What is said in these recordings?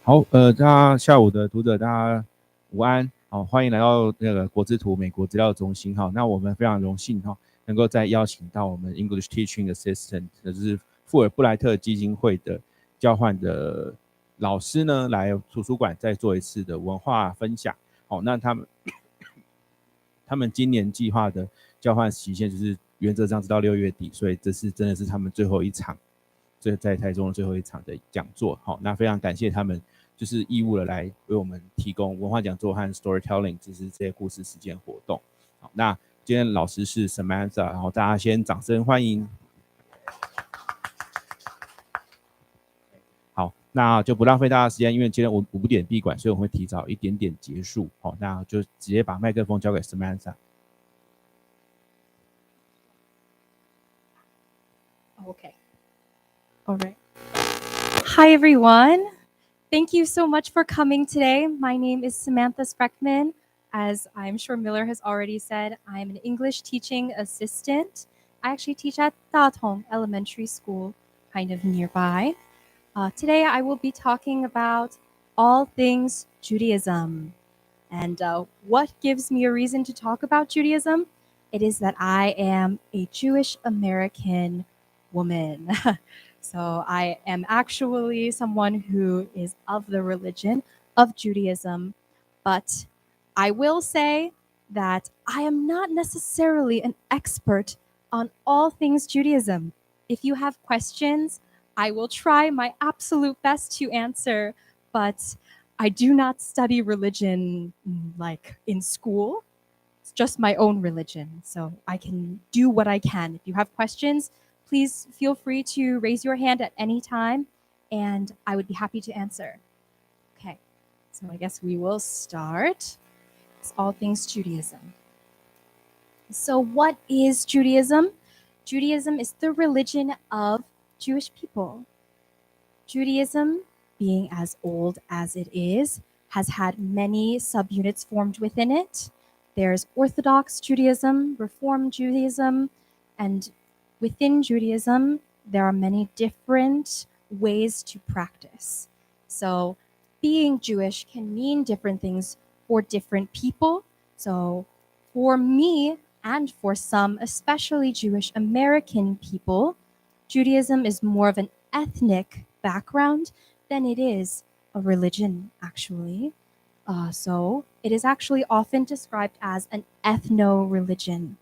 好，大家下午的读者，大家午安，好，欢迎来到那个国资图美国资料中心，好，那我们非常荣幸哈，能够再邀请到我们 English Teaching Assistant，就是富尔布莱特基金会的交换的老师呢，来图书馆再做一次的文化分享，好，那他们今年计划的交换期限就是原则上是到6月底，所以这是真的是他们最后一场，在台中的最后一场的讲座，好，那非常感谢他们。就是义务的来为我们提供文化讲座和 storytelling， 就是这些故事实践活动。好，那今天老师是 Samantha， 然后大家先掌声欢迎。好，那就不浪费大家时间，因为今天5点闭馆，所以我们会提早一点点结束。好，那就直接把麦克风交给 Samantha。Okay. All right. Hi, everyone. Thank you so much for coming today. My name is Samantha Spreckman. As I'm sure Miller has already said, I'm an English teaching assistant. I actually teach at Datong Elementary School, kind of nearby. Today I will be talking about all things Judaism. And what gives me a reason to talk about Judaism? It is that I am a Jewish American woman. So I am actually someone who is of the religion of Judaism, but I will say that I am not necessarily an expert on all things Judaism. If you have questions, I will try my absolute best to answer, but I do not study religion like in school. It's just my own religion, so I can do what I can. If you have questions, please feel free to raise your hand at any time, and I would be happy to answer. Okay, so I guess we will start. It's all things Judaism. So what is Judaism? Judaism is the religion of Jewish people. Judaism, being as old as it is, has had many subunits formed within it. There's Orthodox Judaism, Reform Judaism, and within Judaism, there are many different ways to practice. So being Jewish can mean different things for different people. So for me and for some, especially Jewish American people, Judaism is more of an ethnic background than it is a religion, actually. So it is actually often described as an ethno-religion.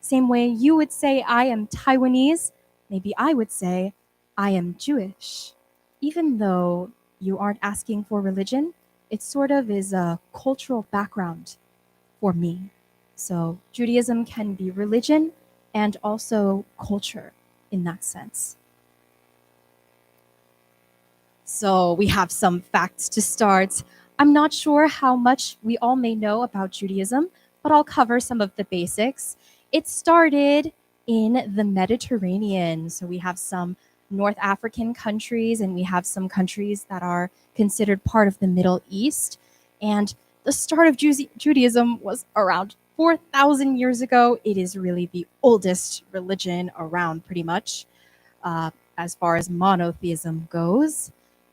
Same way you would say, I am Taiwanese, maybe I would say, I am Jewish. Even though you aren't asking for religion, it sort of is a cultural background for me. So Judaism can be religion and also culture in that sense. So we have some facts to start. I'm not sure how much we all may know about Judaism, but I'll cover some of the basics. It started in the Mediterranean. So we have some North African countries and we have some countries that are considered part of the Middle East. And the start of Judaism was around 4,000 years ago. It is really the oldest religion around, pretty much, as far as monotheism goes.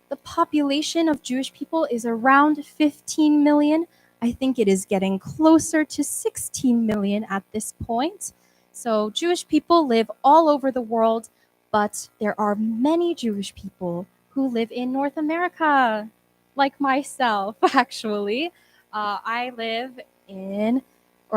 The population of Jewish people is around 15 million. I think it is getting closer to 16 million at this point. So Jewish people live all over the world, but there are many Jewish people who live in North America, like myself, actually. I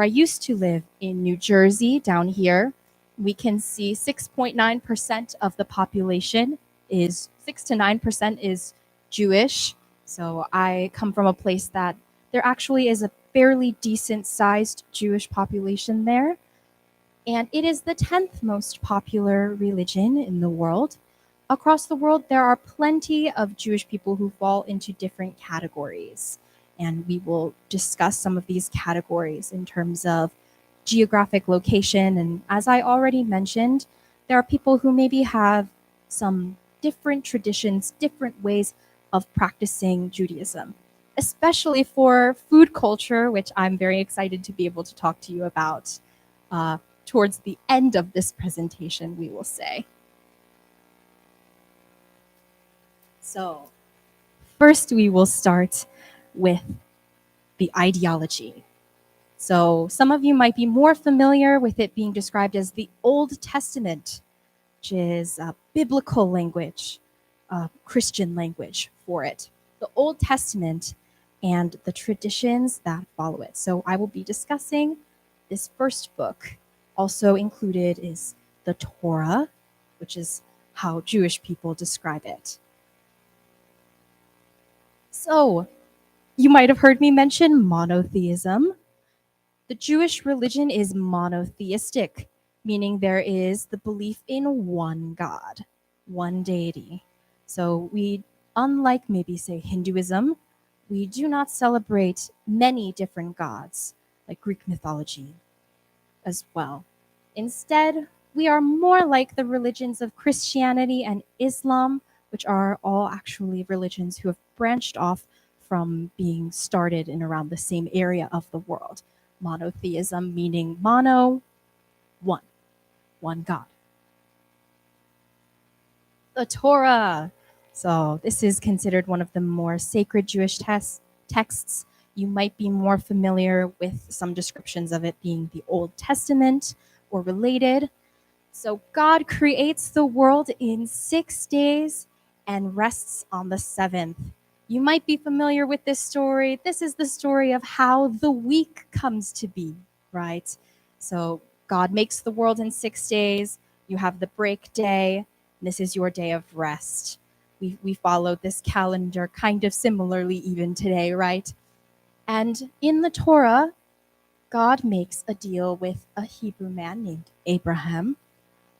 used to live in New Jersey down here. We can see 6.9% of the population is 6 to 9% is Jewish. So I come from a place that there actually is a fairly decent sized Jewish population there. And it is the 10th most popular religion in the world. Across the world, there are plenty of Jewish people who fall into different categories. And we will discuss some of these categories in terms of geographic location. And as I already mentioned, there are people who maybe have some different traditions, different ways of practicing Judaism, especially for food culture, which I'm very excited to be able to talk to you about towards the end of this presentation, we will say. So first we will start with the ideology. So some of you might be more familiar with it being described as the Old Testament, which is a biblical language, Christian language for it. The Old Testament and the traditions that follow it. So I will be discussing this first book. Also included is the Torah, which is how Jewish people describe it. So you might have heard me mention monotheism. The Jewish religion is monotheistic, meaning there is the belief in one God, one deity. So we, unlike maybe say Hinduism, we do not celebrate many different gods, like Greek mythology as well. Instead, we are more like the religions of Christianity and Islam, which are all actually religions who have branched off from being started in around the same area of the world. Monotheism meaning mono, one God. The Torah. So this is considered one of the more sacred Jewish texts. You might be more familiar with some descriptions of it being the Old Testament or related. So God creates the world in 6 days and rests on the 7th. You might be familiar with this story. This is the story of how the week comes to be, right? So God makes the world in 6 days. You have the break day. This is your day of rest. We follow this calendar kind of similarly even today, right? And in the Torah, God makes a deal with a Hebrew man named Abraham.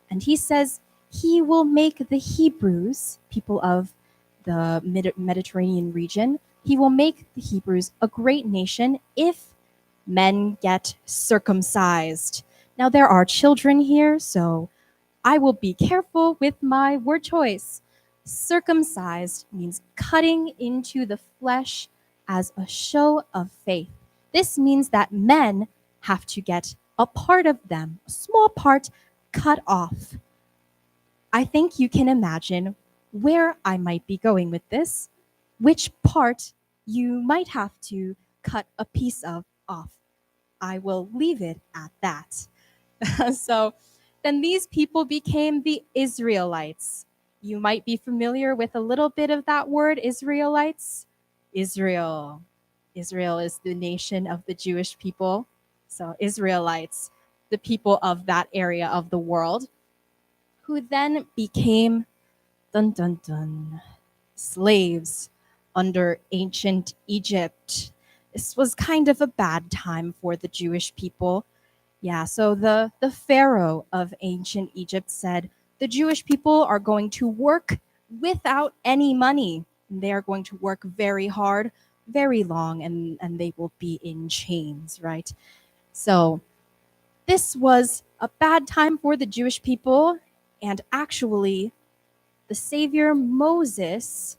And he says he will make the Hebrews, people of the Mediterranean region, he will make the Hebrews a great nation if men get circumcised. Now there are children here, so I will be careful with my word choice. Circumcised means cutting into the flesh as a show of faith. This means that men have to get a part of them, a small part, cut off. I think you can imagine where I might be going with this, which part you might have to cut a piece of off. I will leave it at that. So then these people became the Israelites. You might be familiar with a little bit of that word, Israelites. Israel. Israel is the nation of the Jewish people. So Israelites, the people of that area of the world, who then became slaves under ancient Egypt. This was kind of a bad time for the Jewish people. Yeah, so the Pharaoh of ancient Egypt said, the Jewish people are going to work without any money. They are going to work very hard, very long, and they will be in chains, right? So this was a bad time for the Jewish people, and actually, the Savior Moses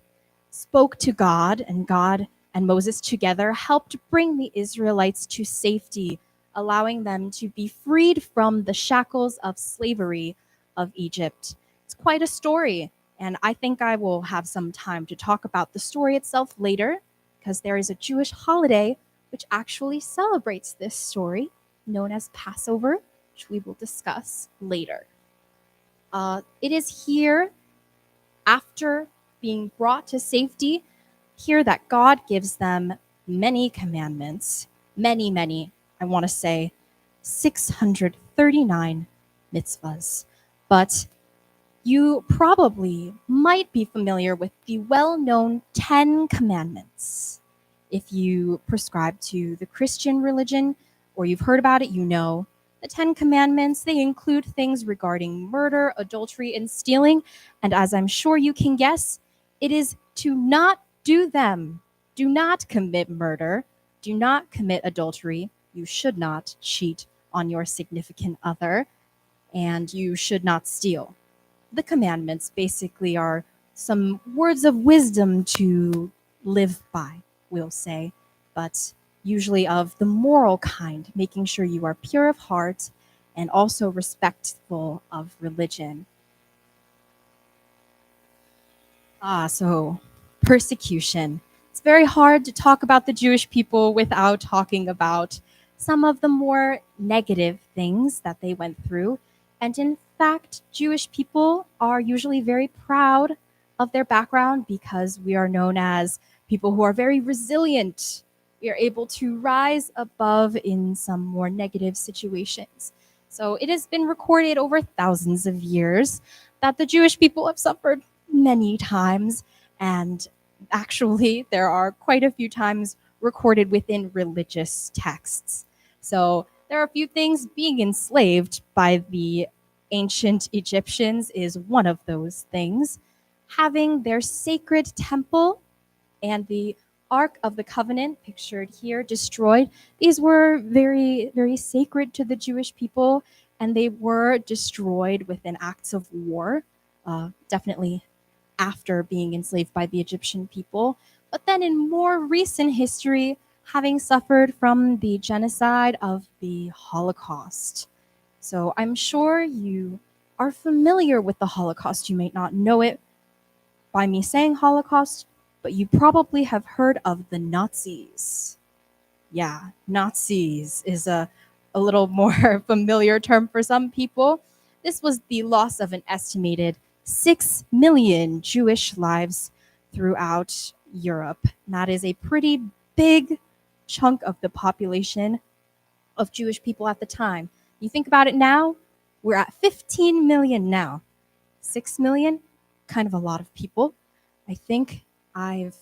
spoke to God and Moses together helped bring the Israelites to safety, allowing them to be freed from the shackles of slavery of Egypt. It's quite a story, and I think I will have some time to talk about the story itself later, because there is a Jewish holiday which actually celebrates this story, known as Passover, which we will discuss later. It is here, after being brought to safety, here that God gives them many commandments, many, I want to say 639 mitzvahs. But you probably might be familiar with the well-known 10 Commandments. If you prescribe to the Christian religion or you've heard about it, you know. The 10 Commandments, they include things regarding murder, adultery, and stealing. And as I'm sure you can guess, it is to not do them. Do not commit murder. Do not commit adultery. You should not cheat on your significant other. And you should not steal. The commandments basically are some words of wisdom to live by, we'll say, but usually of the moral kind, making sure you are pure of heart and also respectful of religion. So persecution. It's very hard to talk about the Jewish people without talking about some of the more negative things that they went through. And in fact, Jewish people are usually very proud of their background because we are known as people who are very resilient. We are able to rise above in some more negative situations. So it has been recorded over thousands of years that the Jewish people have suffered many times, and actually there are quite a few times recorded within religious texts. So there are a few things. Being enslaved by the ancient Egyptians is one of those things. Having their sacred temple and the Ark of the Covenant, pictured here, destroyed. These were very, very sacred to the Jewish people, and they were destroyed within acts of war, definitely after being enslaved by the Egyptian people. But then in more recent history, having suffered from the genocide of the Holocaust. So I'm sure you are familiar with the Holocaust. You may not know it by me saying Holocaust, but you probably have heard of the Nazis. Yeah, Nazis is a little more familiar term for some people. This was the loss of an estimated 6 million Jewish lives throughout Europe. And that is a pretty big chunk of the population of Jewish people at the time. You think about it now, we're at 15 million now. 6 million, kind of a lot of people. I think I've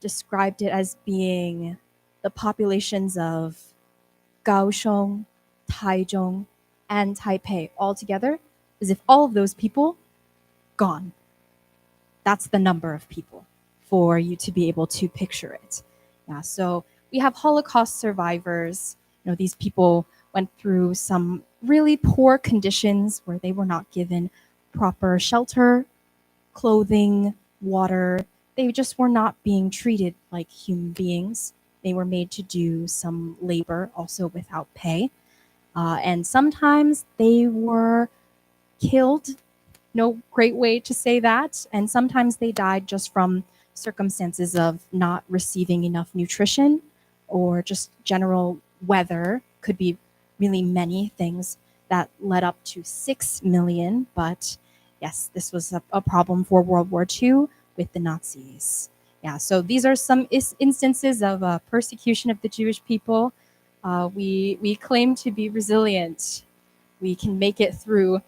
described it as being the populations of Kaohsiung, Taichung, and Taipei all together, as if all of those people gone. That's the number of people for you to be able to picture it. Yeah, so we have Holocaust survivors. You know, these people went through some really poor conditions where they were not given proper shelter, clothing, water. They just were not being treated like human beings. They were made to do some labor also without pay. And sometimes they were killed. No great way to say that. And sometimes they died just from circumstances of not receiving enough nutrition or just general weather. Could be really many things that led up to 6 million. But yes, this was a problem for World War II with the Nazis. Yeah, so these are some instances of persecution of the Jewish people. We claim to be resilient. We can make it through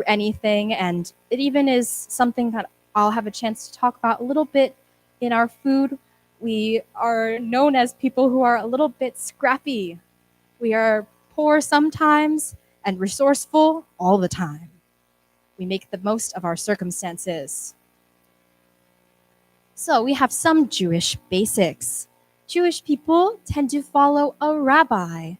anything, and it even is something that I'll have a chance to talk about a little bit in our food. We are known as people who are a little bit scrappy. We are poor sometimes and resourceful all the time. We make the most of our circumstances. So we have some Jewish basics. Jewish people tend to follow a rabbi.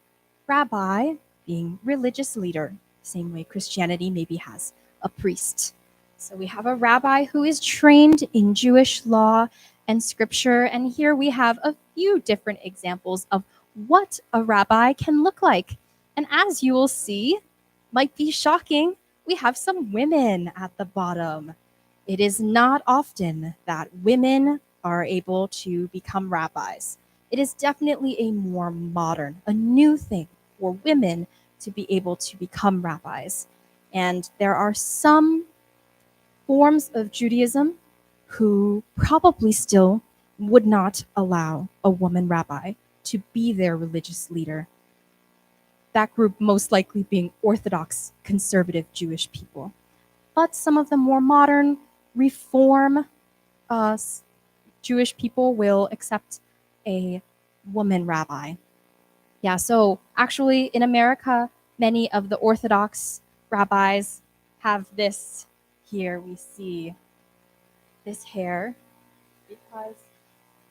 Rabbi being religious leader, same way Christianity maybe has a priest. So we have a rabbi who is trained in Jewish law and scripture. And here we have a few different examples of what a rabbi can look like. And as you will see, might be shocking, we have some women at the bottom. It is not often that women are able to become rabbis. It is definitely a more modern, a new thing for women to be able to become rabbis. And there are some forms of Judaism who probably still would not allow a woman rabbi to be their religious leader. That group most likely being Orthodox, conservative Jewish people. But some of the more modern, reform Jewish people will accept a woman rabbi. Yeah, so actually in America, many of the Orthodox rabbis have this here. We see this hair because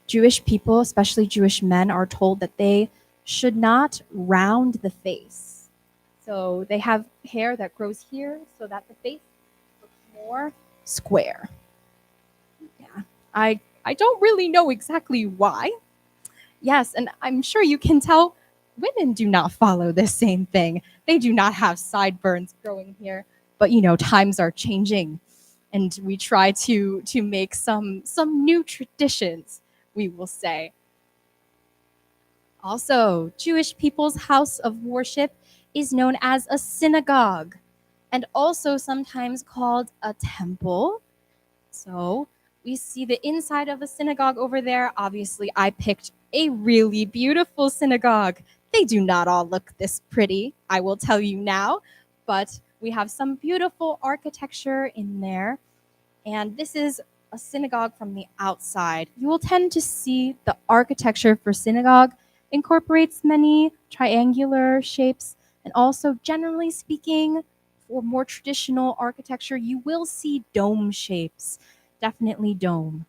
Jewish people, especially Jewish men, are told that they should not round the face. So they have hair that grows here so that the face looks more square. Yeah, I don't really know exactly why. Yes, and I'm sure you can tell women do not follow this same thing. They do not have sideburns growing here, but you know, times are changing. and we try to make some new traditions, we will say. Also, Jewish people's house of worship is known as a synagogue, and also sometimes called a temple. So we see the inside of a synagogue over there. Obviously, I picked a really beautiful synagogue. They do not all look this pretty, I will tell you now, but we have some beautiful architecture in there. And this is a synagogue from the outside. You will tend to see the architecture for synagogue incorporates many triangular shapes, and also, generally speaking, for more traditional architecture, you will see dome shapes. Definitely dome.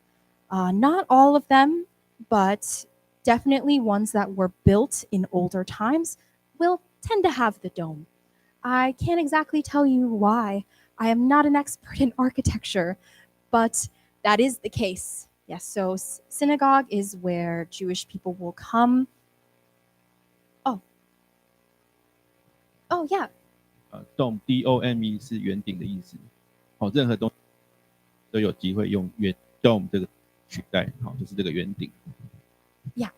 Not all of them, but definitely ones that were built in older times will tend to have the dome. I can't exactly tell you why. I am not an expert in architecture, but that is the case. Yes, so synagogue is where Jewish people will come. Oh, yeah. Dome D-O-M-E 是圆顶的意思。任何东西都有机会用dome 这个取代，就是这个圆顶。Yeah,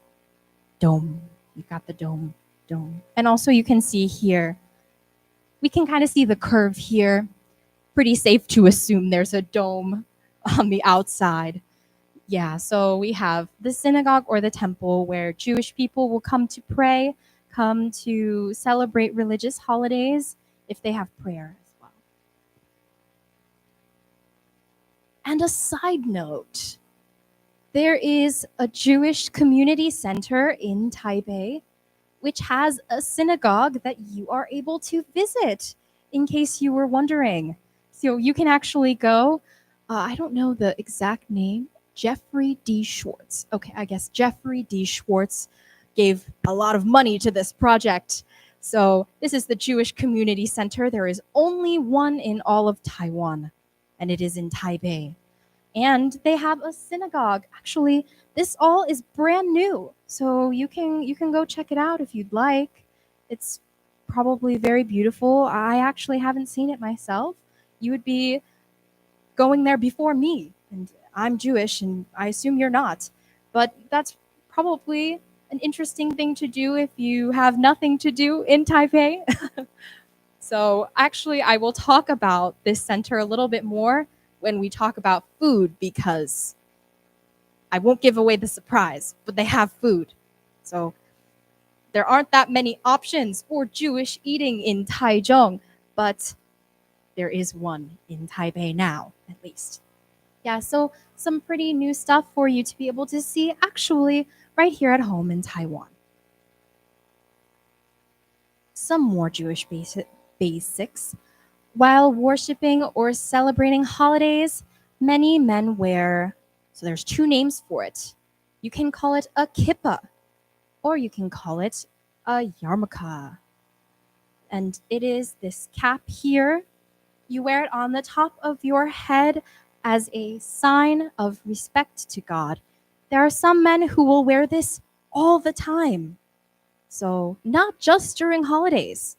dome. You got the dome. And also you can see here, we can kind of see the curve here. Pretty safe to assume there's a dome on the outside. Yeah, so we have the synagogue or the temple where Jewish people will come to pray, come to celebrate religious holidays if they have prayer as well. And a side note, there is a Jewish community center in Taipei, which has a synagogue that you are able to visit, in case you were wondering. So you can actually go, I don't know the exact name, Jeffrey D. Schwartz. Okay, I guess Jeffrey D. Schwartz gave a lot of money to this project. So this is the Jewish Community Center. There is only one in all of Taiwan, and it is in Taipei. And they have a synagogue. Actually, this all is brand new, so you can go check it out if you'd like. It's probably very beautiful. I actually haven't seen it myself. You would be going there before me, and I'm Jewish, and I assume you're not. But that's probably an interesting thing to do if you have nothing to do in Taipei. So actually, I will talk about this center a little bit more when we talk about food, because I won't give away the surprise, but they have food. So there aren't that many options for Jewish eating in Taichung, but there is one in Taipei now, at least. Yeah, so some pretty new stuff for you to be able to see actually right here at home in Taiwan. Some more Jewish basics. While worshiping or celebrating holidays, many men wear, so there's two names for it. You can call it a kippah, or you can call it a yarmulke. And it is this cap here. You wear it on the top of your head as a sign of respect to God. There are some men who will wear this all the time. So not just during holidays,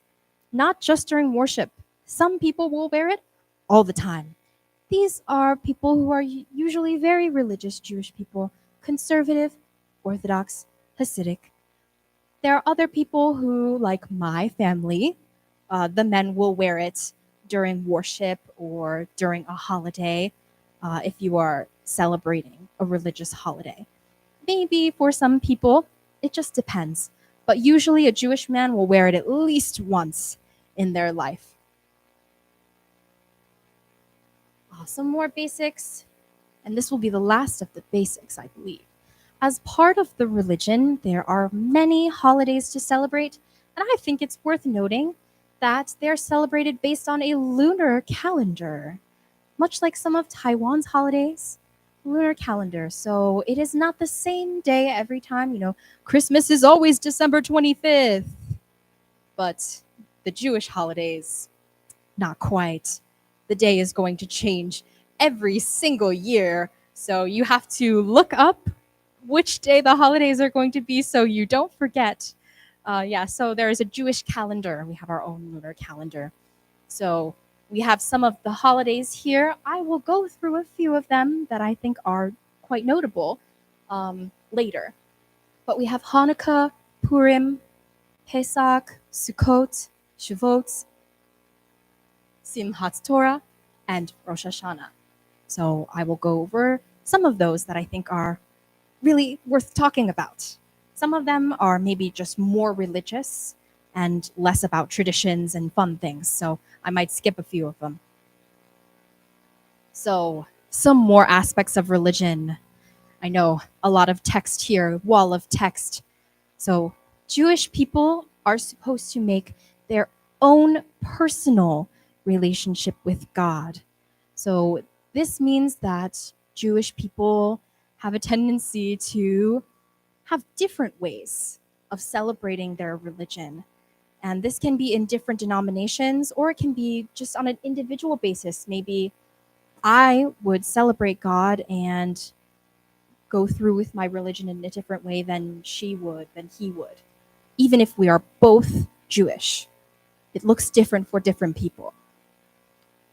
not just during worship. Some people will wear it all the time. These are people who are usually very religious Jewish people, conservative, Orthodox, Hasidic. There are other people who, like my family, the men will wear it during worship or during a holiday, if you are celebrating a religious holiday. Maybe for some people, it just depends. But usually a Jewish man will wear it at least once in their life. Some more basics, and this will be the last of the basics, I believe. As part of the religion, there are many holidays to celebrate, and I think it's worth noting that they're celebrated based on a lunar calendar, much like some of Taiwan's holidays. Lunar calendar, so it is not the same day every time. Christmas is always December 25th, but the Jewish holidays, not quite. The day is going to change every single year, so you have to look up which day the holidays are going to be so you don't forget. So there is a Jewish calendar. We have our own lunar calendar. So we have some of the holidays here. I will go through a few of them that I think are quite notable later. But we have Hanukkah, Purim, Pesach, Sukkot, Shavuot, Simchat Torah, and Rosh Hashanah. So I will go over some of those that I think are really worth talking about. Some of them are maybe just more religious and less about traditions and fun things, so I might skip a few of them. So some more aspects of religion. I know a lot of text here, wall of text. So Jewish people are supposed to make their own personal relationship with God. So this means that Jewish people have a tendency to have different ways of celebrating their religion. And this can be in different denominations, or it can be just on an individual basis. Maybe I would celebrate God and go through with my religion in a different way than she would, than he would. Even if we are both Jewish, it looks different for different people.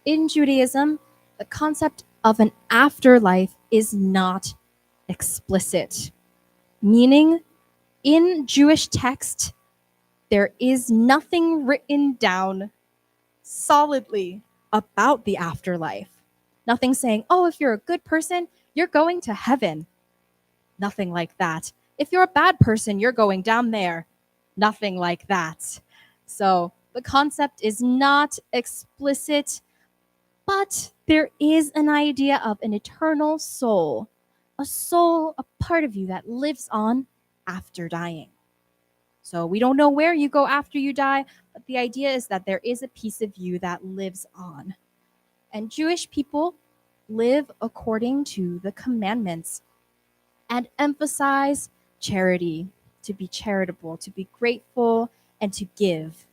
In Judaism, the concept of an afterlife is not explicit, meaning in Jewish text, there is nothing written down solidly about the afterlife. Nothing saying, oh, if you're a good person, you're going to heaven. Nothing like that. If you're a bad person, you're going down there. Nothing like that. So the concept is not explicit, but there is an idea of an eternal soul, a part of you that lives on after dying. So we don't know where you go after you die, but the idea is that there is a piece of you that lives on. And Jewish people live according to the commandments and emphasize charity, to be charitable, to be grateful, and to give.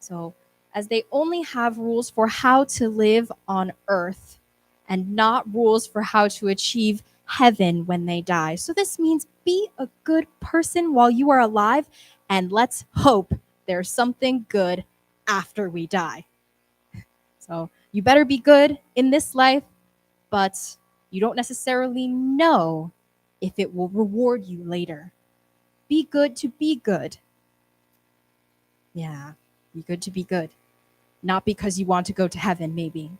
So as they only have rules for how to live on earth and not rules for how to achieve heaven when they die. So this means be a good person while you are alive, and let's hope there's something good after we die. So you better be good in this life, but you don't necessarily know if it will reward you later. Be good to be good. Yeah, be good to be good. Not because you want to go to heaven, maybe.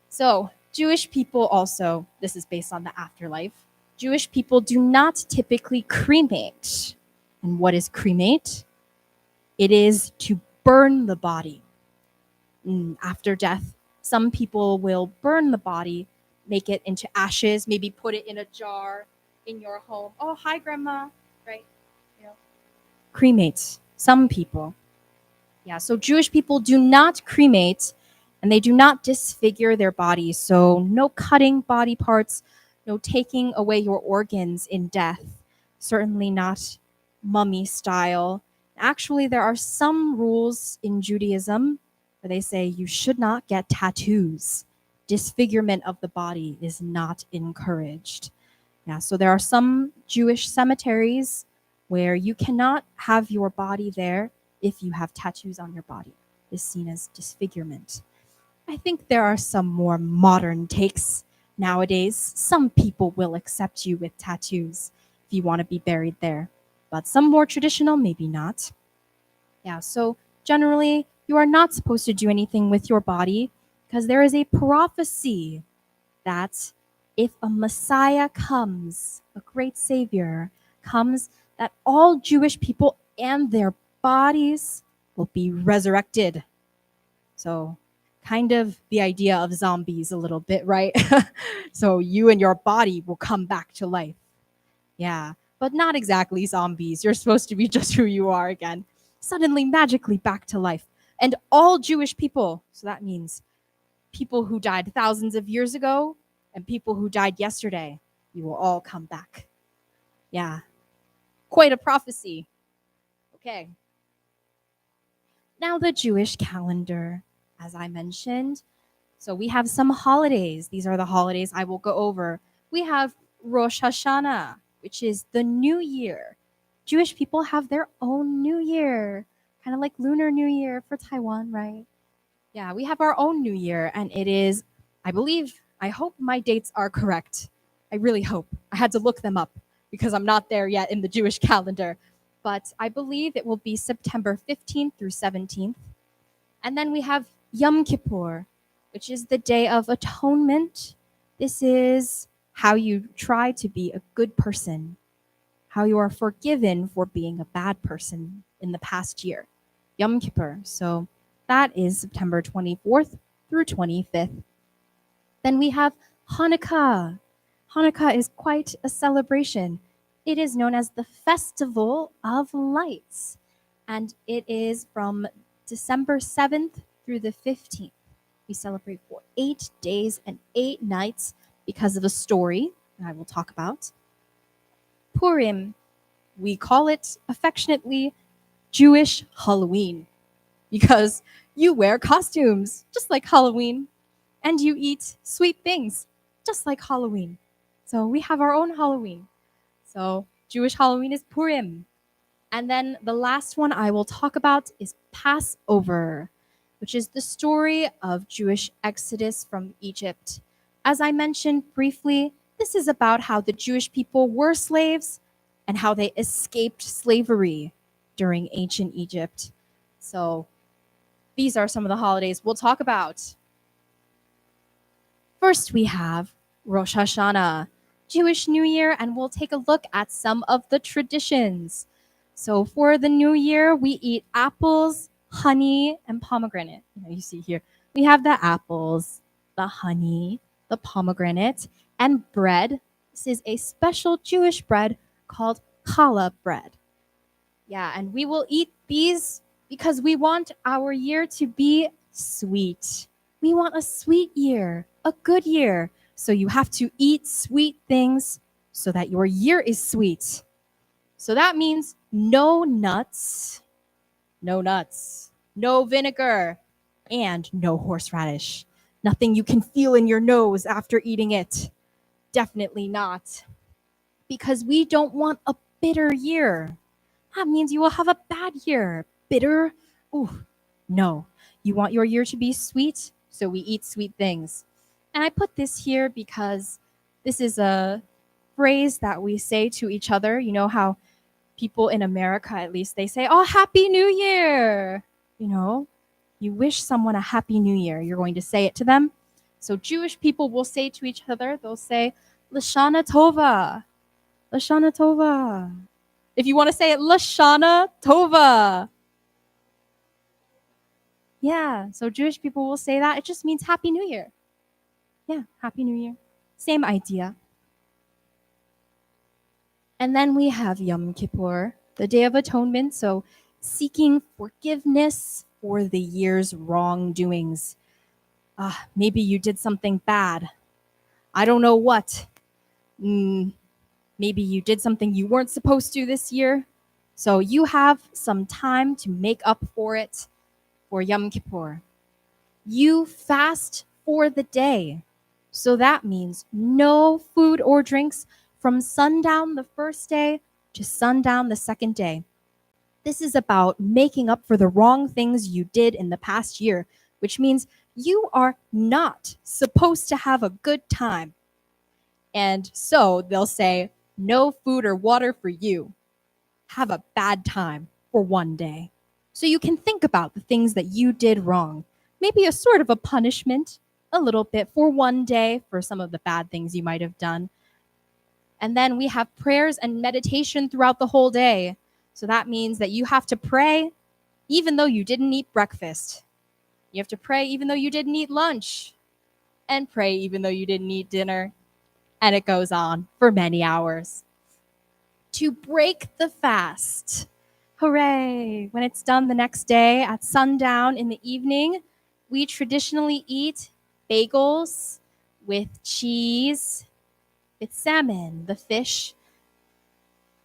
So Jewish people also, this is based on the afterlife, Jewish people do not typically cremate. And what is cremate? It is to burn the body. After death, some people will burn the body, make it into ashes, maybe put it in a jar in your home. Oh, hi, Grandma, right? You know, cremate, some people. Yeah, so Jewish people do not cremate, and they do not disfigure their bodies. So no cutting body parts, no taking away your organs in death, certainly not mummy style. Actually, there are some rules in Judaism where they say you should not get tattoos. Disfigurement of the body is not encouraged. Yeah, so there are some Jewish cemeteries where you cannot have your body there if you have tattoos on your body. It's seen as disfigurement. I think there are some more modern takes nowadays. Some people will accept you with tattoos if you want to be buried there, but some more traditional, maybe not. Yeah, so generally, you are not supposed to do anything with your body because there is a prophecy that if a Messiah comes, a great Savior comes, that all Jewish people and their bodies will be resurrected. So kind of the idea of zombies a little bit, right? So you and your body will come back to life. Yeah, but not exactly zombies. You're supposed to be just who you are again, suddenly magically back to life. And all Jewish people, so that means people who died thousands of years ago and people who died yesterday, you will all come back. Yeah, quite a prophecy. Okay. Now the Jewish calendar, as I mentioned. So we have some holidays. These are the holidays I will go over. We have Rosh Hashanah, which is the New Year. Jewish people have their own New Year, kind of like Lunar New Year for Taiwan, right? Yeah, we have our own New Year, and it is, I hope my dates are correct. I really hope. I had to look them up because I'm not there yet in the Jewish calendar. But I believe it will be September 15th through 17th. And then we have Yom Kippur, which is the Day of Atonement. This is how you try to be a good person, how you are forgiven for being a bad person in the past year. Yom Kippur. So that is September 24th through 25th. Then we have Hanukkah. Hanukkah is quite a celebration. It is known as the Festival of Lights, and it is from December 7th through the 15th. We celebrate for 8 days and 8 nights because of a story that I will talk about. Purim, we call it affectionately Jewish Halloween because you wear costumes just like Halloween and you eat sweet things just like Halloween. So we have our own Halloween. So Jewish Halloween is Purim. And then the last one I will talk about is Passover, which is the story of Jewish exodus from Egypt. As I mentioned briefly, this is about how the Jewish people were slaves and how they escaped slavery during ancient Egypt. So these are some of the holidays we'll talk about. First, we have Rosh Hashanah, Jewish New Year, and we'll take a look at some of the traditions. So for the New Year, we eat apples, honey, and pomegranate. You see here, we have the apples, the honey, the pomegranate, and bread. This is a special Jewish bread called challah bread. Yeah, and we will eat these because we want our year to be sweet. We want a sweet year, a good year. So you have to eat sweet things so that your year is sweet. So that means no nuts, no vinegar, and no horseradish. Nothing you can feel in your nose after eating it. Definitely not. Because we don't want a bitter year. That means you will have a bad year. Bitter? Ooh, no. You want your year to be sweet, so we eat sweet things. And I put this here because this is a phrase that we say to each other. You know how people in America, at least, they say, "Oh, Happy New Year!" You know, you wish someone a Happy New Year. You're going to say it to them. So Jewish people will say to each other, they'll say, "Lashana Tova, Lashana Tova." If you want to say it, Lashana Tova. Yeah, so Jewish people will say that. It just means Happy New Year. Yeah, Happy New Year. Same idea. And then we have Yom Kippur, the Day of Atonement. So seeking forgiveness for the year's wrongdoings. Maybe you did something bad. I don't know what. Maybe you did something you weren't supposed to this year. So you have some time to make up for it for Yom Kippur. You fast for the day. So that means no food or drinks from sundown the first day to sundown the second day. This is about making up for the wrong things you did in the past year, which means you are not supposed to have a good time. And so they'll say, no food or water for you. Have a bad time for one day. So you can think about the things that you did wrong. Maybe a sort of a punishment, a little bit for one day for some of the bad things you might have done. And then we have prayers and meditation throughout the whole day. So that means that you have to pray even though you didn't eat breakfast. You have to pray even though you didn't eat lunch. And pray even though you didn't eat dinner. And it goes on for many hours. To break the fast. Hooray! When it's done the next day at sundown in the evening, we traditionally eat bagels with cheese, with salmon, the fish,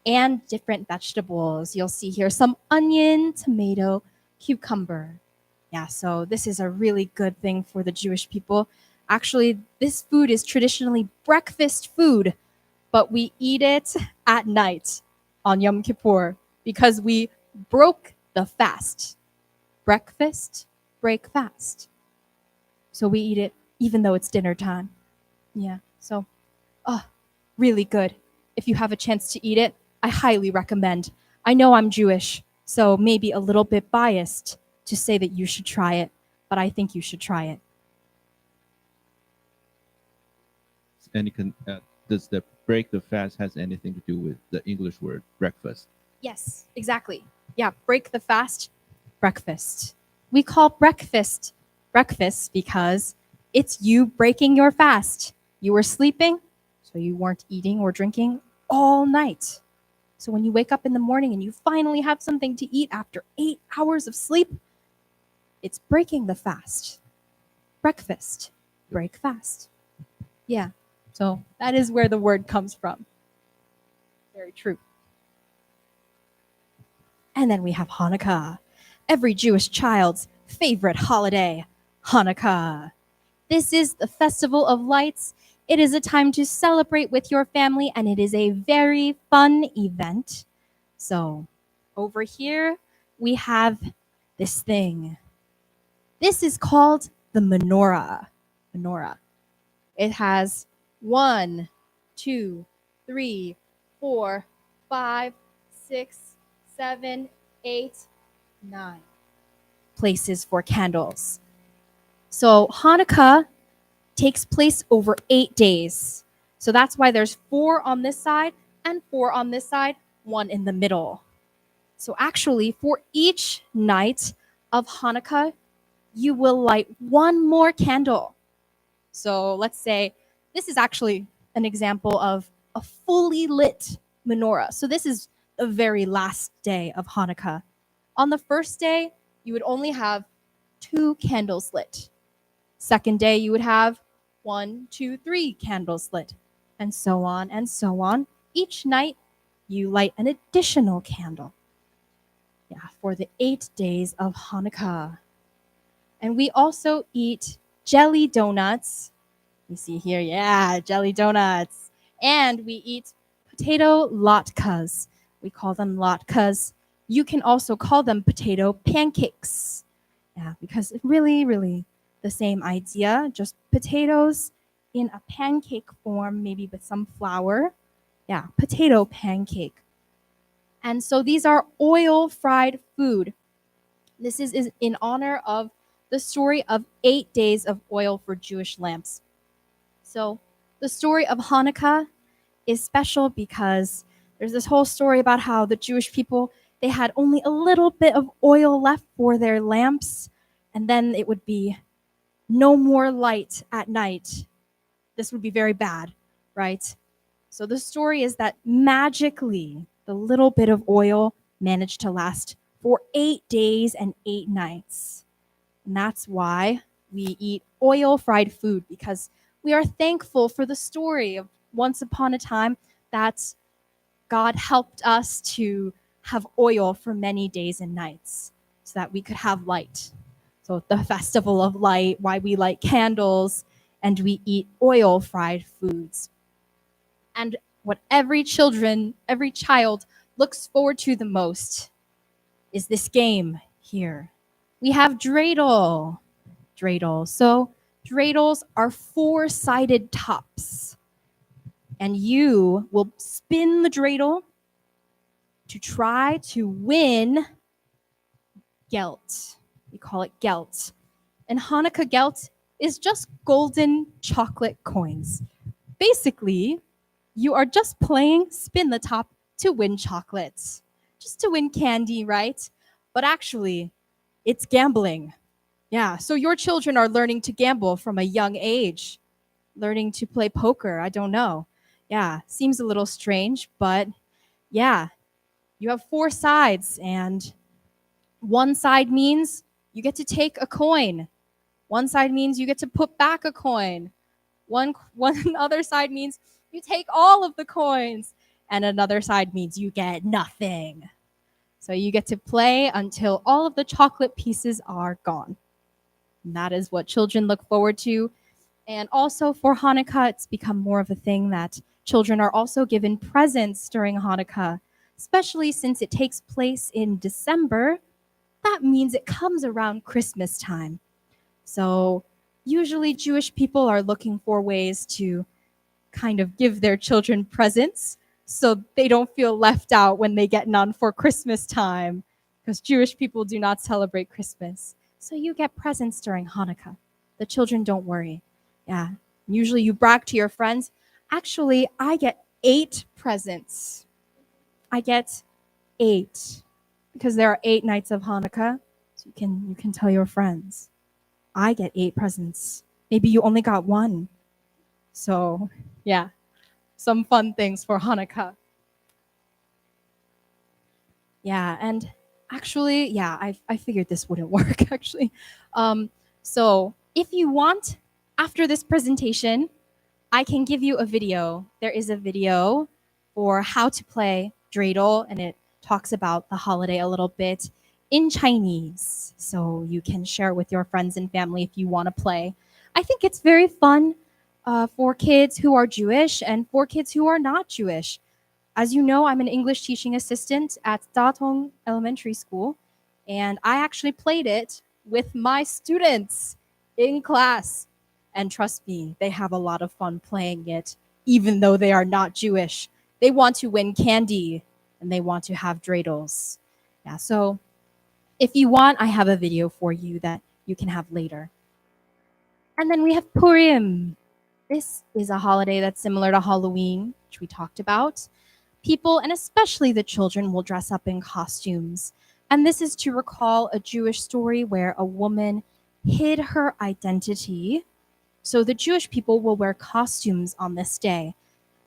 and different vegetables. You'll see here some onion, tomato, cucumber. Yeah, so this is a really good thing for the Jewish people. Actually, this food is traditionally breakfast food, but we eat it at night on Yom Kippur because we broke the fast. Breakfast, break fast. So we eat it even though it's dinner time. Yeah, so, really good. If you have a chance to eat it, I highly recommend. I know I'm Jewish, so maybe a little bit biased to say that you should try it, but I think you should try it. Does the break the fast has anything to do with the English word breakfast? Yes, exactly. Yeah, break the fast, breakfast. We call breakfast because it's you breaking your fast. You were sleeping, so you weren't eating or drinking all night. So when you wake up in the morning and you finally have something to eat after 8 hours of sleep, it's breaking the fast. Breakfast, break fast. Yeah, so that is where the word comes from. Very true. And then we have Hanukkah, every Jewish child's favorite holiday, Hanukkah. This is the festival of lights. It is a time to celebrate with your family, and it is a very fun event. So over here, we have this thing. This is called the menorah. It has 1, 2, 3, 4, 5, 6, 7, 8, 9 places for candles. So Hanukkah takes place over 8 days. So that's why there's 4 on this side and 4 on this side, 1 in the middle. So actually, for each night of Hanukkah, you will light 1 more candle. So let's say this is actually an example of a fully lit menorah. So this is the very last day of Hanukkah. On the first day, you would only have 2 candles lit. Second day, you would have 1, 2, 3 candles lit, and so on and so on. Each night, you light an additional candle. Yeah, for the 8 days of Hanukkah. And we also eat jelly donuts. You see here, yeah, jelly donuts. And we eat potato latkes. We call them latkes. You can also call them potato pancakes. Yeah, because it really the same idea, just potatoes in a pancake form, maybe with some flour. Yeah, potato pancake. And so these are oil-fried food. This is in honor of the story of 8 days of oil for Jewish lamps. So the story of Hanukkah is special because there's this whole story about how the Jewish people, they had only a little bit of oil left for their lamps, and then it would be no more light at night. This would be very bad, right? So the story is that magically, the little bit of oil managed to last for 8 days and 8 nights. And that's why we eat oil-fried food, because we are thankful for the story of once upon a time that God helped us to have oil for many days and nights so that we could have light. So the festival of light, why we light candles, and we eat oil-fried foods. And what every child looks forward to the most is this game here. We have dreidel. So dreidels are 4-sided tops. And you will spin the dreidel to try to win gelt. We call it gelt. And Hanukkah gelt is just golden chocolate coins. Basically, you are just playing spin the top to win chocolates, just to win candy, right? But actually, it's gambling. Yeah, so your children are learning to gamble from a young age, learning to play poker, I don't know. Yeah, seems a little strange, but yeah, you have 4 sides, and one side means you get to take a coin. One side means you get to put back a coin. One other side means you take all of the coins, and another side means you get nothing. So you get to play until all of the chocolate pieces are gone. And that is what children look forward to. And also for Hanukkah, it's become more of a thing that children are also given presents during Hanukkah, especially since it takes place in December. That means it comes around Christmas time. So usually Jewish people are looking for ways to kind of give their children presents so they don't feel left out when they get none for Christmas time, because Jewish people do not celebrate Christmas. So you get presents during Hanukkah. The children don't worry. Yeah. Usually you brag to your friends. Actually, I get 8 presents. I get 8 because there are 8 nights of Hanukkah. So you can tell your friends. I get 8 presents. Maybe you only got 1. So, yeah, some fun things for Hanukkah. Yeah, and actually, yeah, I figured this wouldn't work, actually. So if you want, after this presentation, I can give you a video. There is a video for how to play dreidel, and it talks about the holiday a little bit in Chinese. So you can share with your friends and family if you want to play. I think it's very fun for kids who are Jewish and for kids who are not Jewish. As you know, I'm an English teaching assistant at Datong Elementary School, and I actually played it with my students in class. And trust me, they have a lot of fun playing it, even though they are not Jewish. They want to win candy, and they want to have dreidels. Yeah, so if you want, I have a video for you that you can have later. And then we have Purim. This is a holiday that's similar to Halloween, which we talked about. People, and especially the children, will dress up in costumes. And this is to recall a Jewish story where a woman hid her identity. So the Jewish people will wear costumes on this day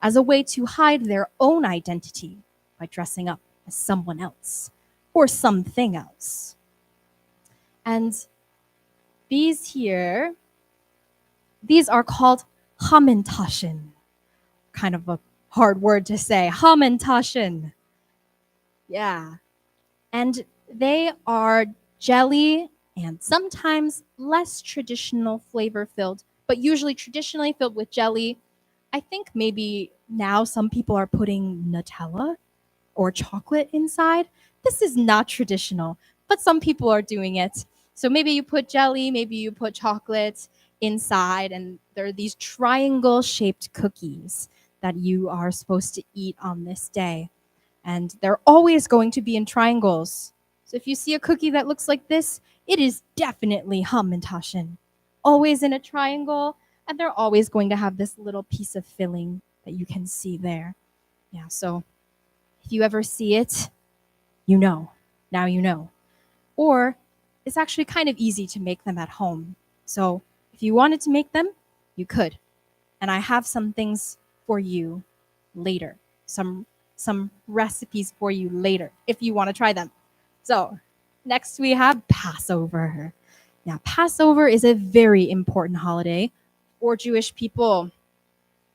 as a way to hide their own identity by dressing up as someone else or something else. And these here, these are called Hamantaschen. Kind of a hard word to say, Hamantaschen. Yeah. And they are jelly and sometimes less traditional flavor filled, but usually traditionally filled with jelly. I think maybe now some people are putting Nutella or chocolate inside. This is not traditional, but some people are doing it. So maybe you put jelly, maybe you put chocolate inside, and there are these triangle-shaped cookies that you are supposed to eat on this day. And they're always going to be in triangles. So if you see a cookie that looks like this, it is definitely Hamantaschen. Always in a triangle, and they're always going to have this little piece of filling that you can see there. Yeah, so if you ever see it, you know. Now you know. Or it's actually kind of easy to make them at home. So if you wanted to make them, you could. And I have some things for you later. Some recipes for you later if you want to try them. So next we have Passover. Now, Passover is a very important holiday for Jewish people.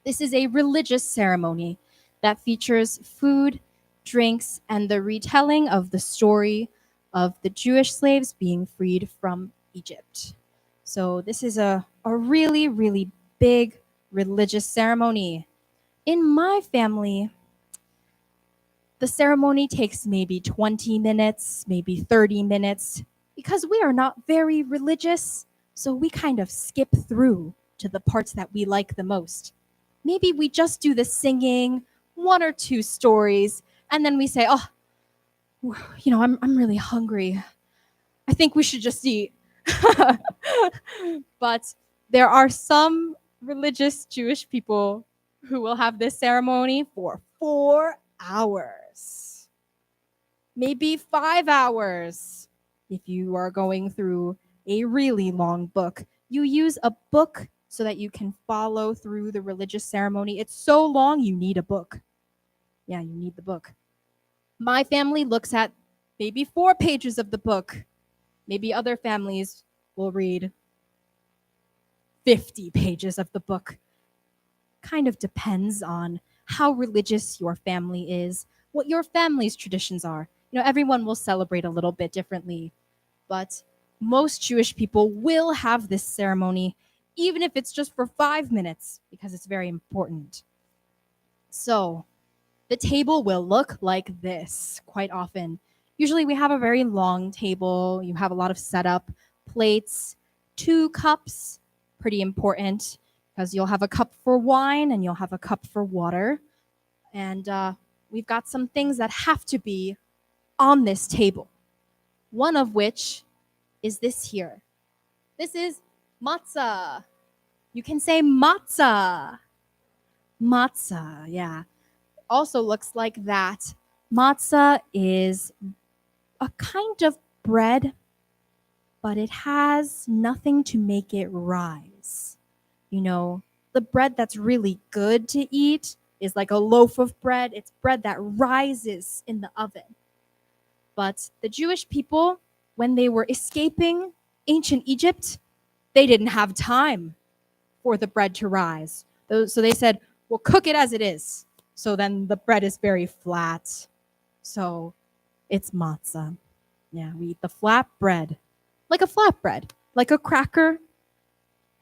This is a religious ceremony that features food, drinks, and the retelling of the story of the Jewish slaves being freed from Egypt. So this is a really, really big religious ceremony. In my family, the ceremony takes maybe 20 minutes, maybe 30 minutes, because we are not very religious, so we kind of skip through to the parts that we like the most. Maybe we just do the singing, 1 or 2 stories, and then we say, oh, you know, I'm really hungry. I think we should just eat. But there are some religious Jewish people who will have this ceremony for 4 hours, maybe 5 hours. If you are going through a really long book, you use a book so that you can follow through the religious ceremony. It's so long, you need a book. Yeah, you need the book. My family looks at maybe 4 pages of the book. Maybe other families will read 50 pages of the book. Kind of depends on how religious your family is, what your family's traditions are. You know, everyone will celebrate a little bit differently, but most Jewish people will have this ceremony, even if it's just for 5 minutes, because it's very important. So the table will look like this quite often. Usually we have a very long table. You have a lot of setup, plates, 2 cups pretty important because you'll have a cup for wine and you'll have a cup for water. And we've got some things that have to be on this table. One of which is this here. This is matzah. You can say matzah. Matzah, yeah. Also looks like that. Matzah is a kind of bread, but it has nothing to make it rise. You know, the bread that's really good to eat is like a loaf of bread. It's bread that rises in the oven. But the Jewish people, when they were escaping ancient Egypt, they didn't have time for the bread to rise. So they said, we'll cook it as it is. So then the bread is very flat. So it's matzah. Yeah, we eat the flat bread, like a flatbread, like a cracker.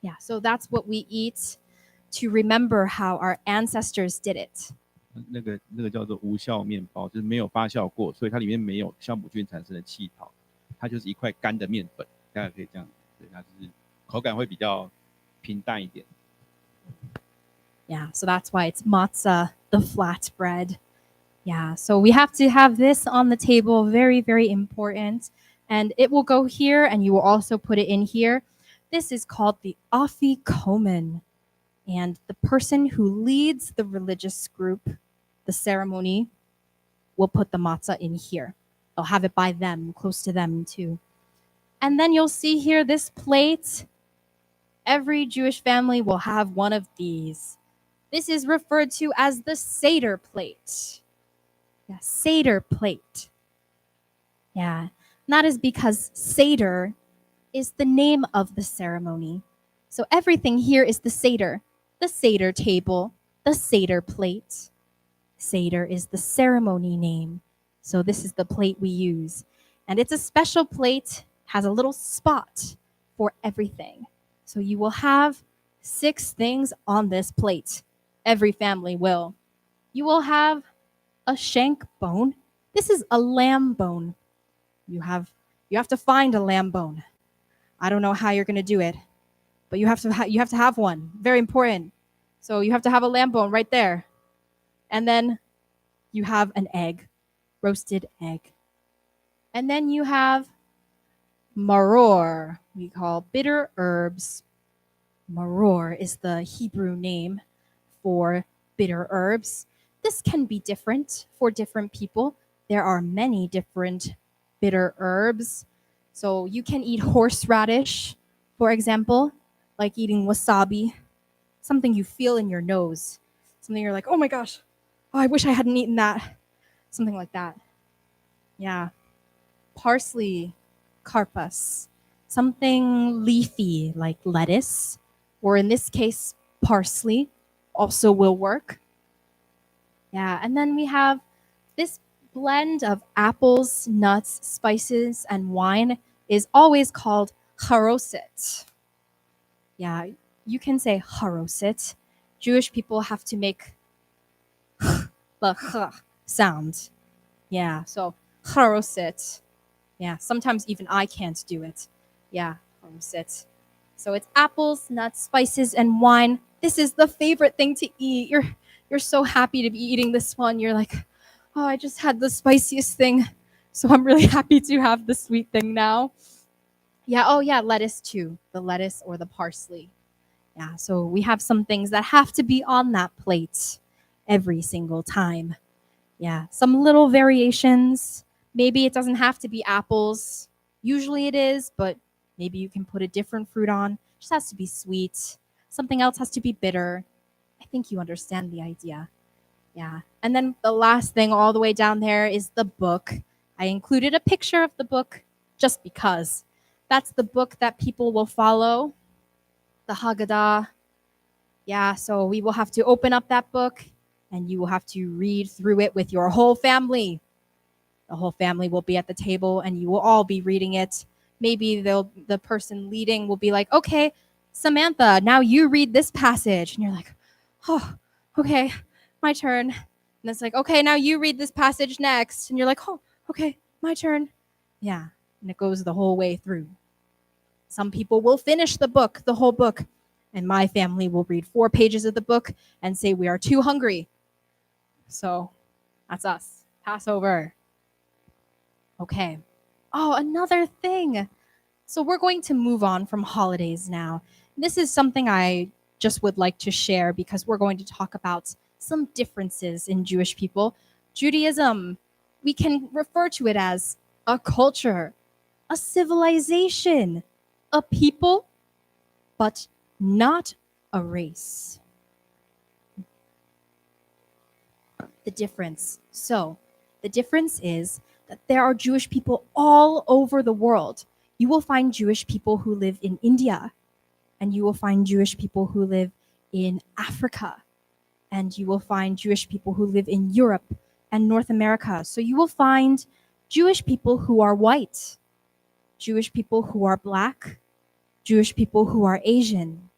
Yeah, so that's what we eat to remember how our ancestors did it. 那个叫做无酵面包，就是没有发酵过，所以它里面没有酵母菌产生的气泡，它就是一块干的面粉，大家可以这样，对，它就是口感会比较平淡一点。Yeah, so that's why it's matzah, the flat bread. Yeah, so we have to have this on the table, very, very important. And it will go here, and you will also put it in here. This is called the afikomen. And the person who leads the religious group, the ceremony, will put the matzah in here. They'll have it by them, close to them too. And then you'll see here this plate. Every Jewish family will have one of these. This is referred to as the Seder plate. Yeah, Seder plate. Yeah, that is because Seder is the name of the ceremony. So everything here is the Seder table, the Seder plate. Seder is the ceremony name. So this is the plate we use. And it's a special plate, has a little spot for everything. So you will have 6 things on this plate. Every family will. You will have a shank bone. This is a lamb bone. You have to find a lamb bone. I don't know how you're going to do it, but you have to have one. Very important. So you have to have a lamb bone right there. And then you have an egg, roasted egg. And then you have maror, we call bitter herbs. Maror is the Hebrew name for bitter herbs. This can be different for different people. There are many different bitter herbs. So you can eat horseradish, for example, like eating wasabi, something you feel in your nose, something you're like, oh my gosh, oh, I wish I hadn't eaten that, something like that. Yeah. Parsley, karpas, something leafy like lettuce, or in this case, parsley also will work. Yeah, and then we have this blend of apples, nuts, spices, and wine is always called charoset. Yeah, you can say charoset. Jewish people have to make the ch sound. Yeah, so charoset. Yeah, sometimes even I can't do it. Yeah, charoset. So it's apples, nuts, spices, and wine. This is the favorite thing to eat. You're so happy to be eating this one. You're like, oh, I just had the spiciest thing, so I'm really happy to have the sweet thing now. Yeah, oh yeah, lettuce too. The lettuce or the parsley. Yeah, so we have some things that have to be on that plate every single time. Yeah, some little variations. Maybe it doesn't have to be apples. Usually it is, but maybe you can put a different fruit on. It just has to be sweet. Something else has to be bitter. I think you understand the idea. Yeah. And then the last thing all the way down there is the book. I included a picture of the book just because. That's the book that people will follow, the Haggadah. Yeah, so we will have to open up that book and you will have to read through it with your whole family. The whole family will be at the table and you will all be reading it. Maybe the person leading will be like, okay, Samantha, now you read this passage. And you're like, oh, okay, my turn. And it's like, okay, now you read this passage next. And you're like, oh, okay, my turn. Yeah, and it goes the whole way through. Some people will finish the book, the whole book. And my family will read 4 pages of the book and say we are too hungry. So that's us. Passover. Okay. Oh, another thing. So we're going to move on from holidays now. This is something I just would like to share because we're going to talk about some differences in Jewish people. Judaism, we can refer to it as a culture, a civilization, a people, but not a race. The difference. So, the difference is that there are Jewish people all over the world. You will find Jewish people who live in India, and you will find Jewish people who live in Africa, and you will find Jewish people who live in Europe and North America. So you will find Jewish people who are white, Jewish people who are black, Jewish people who are Asian.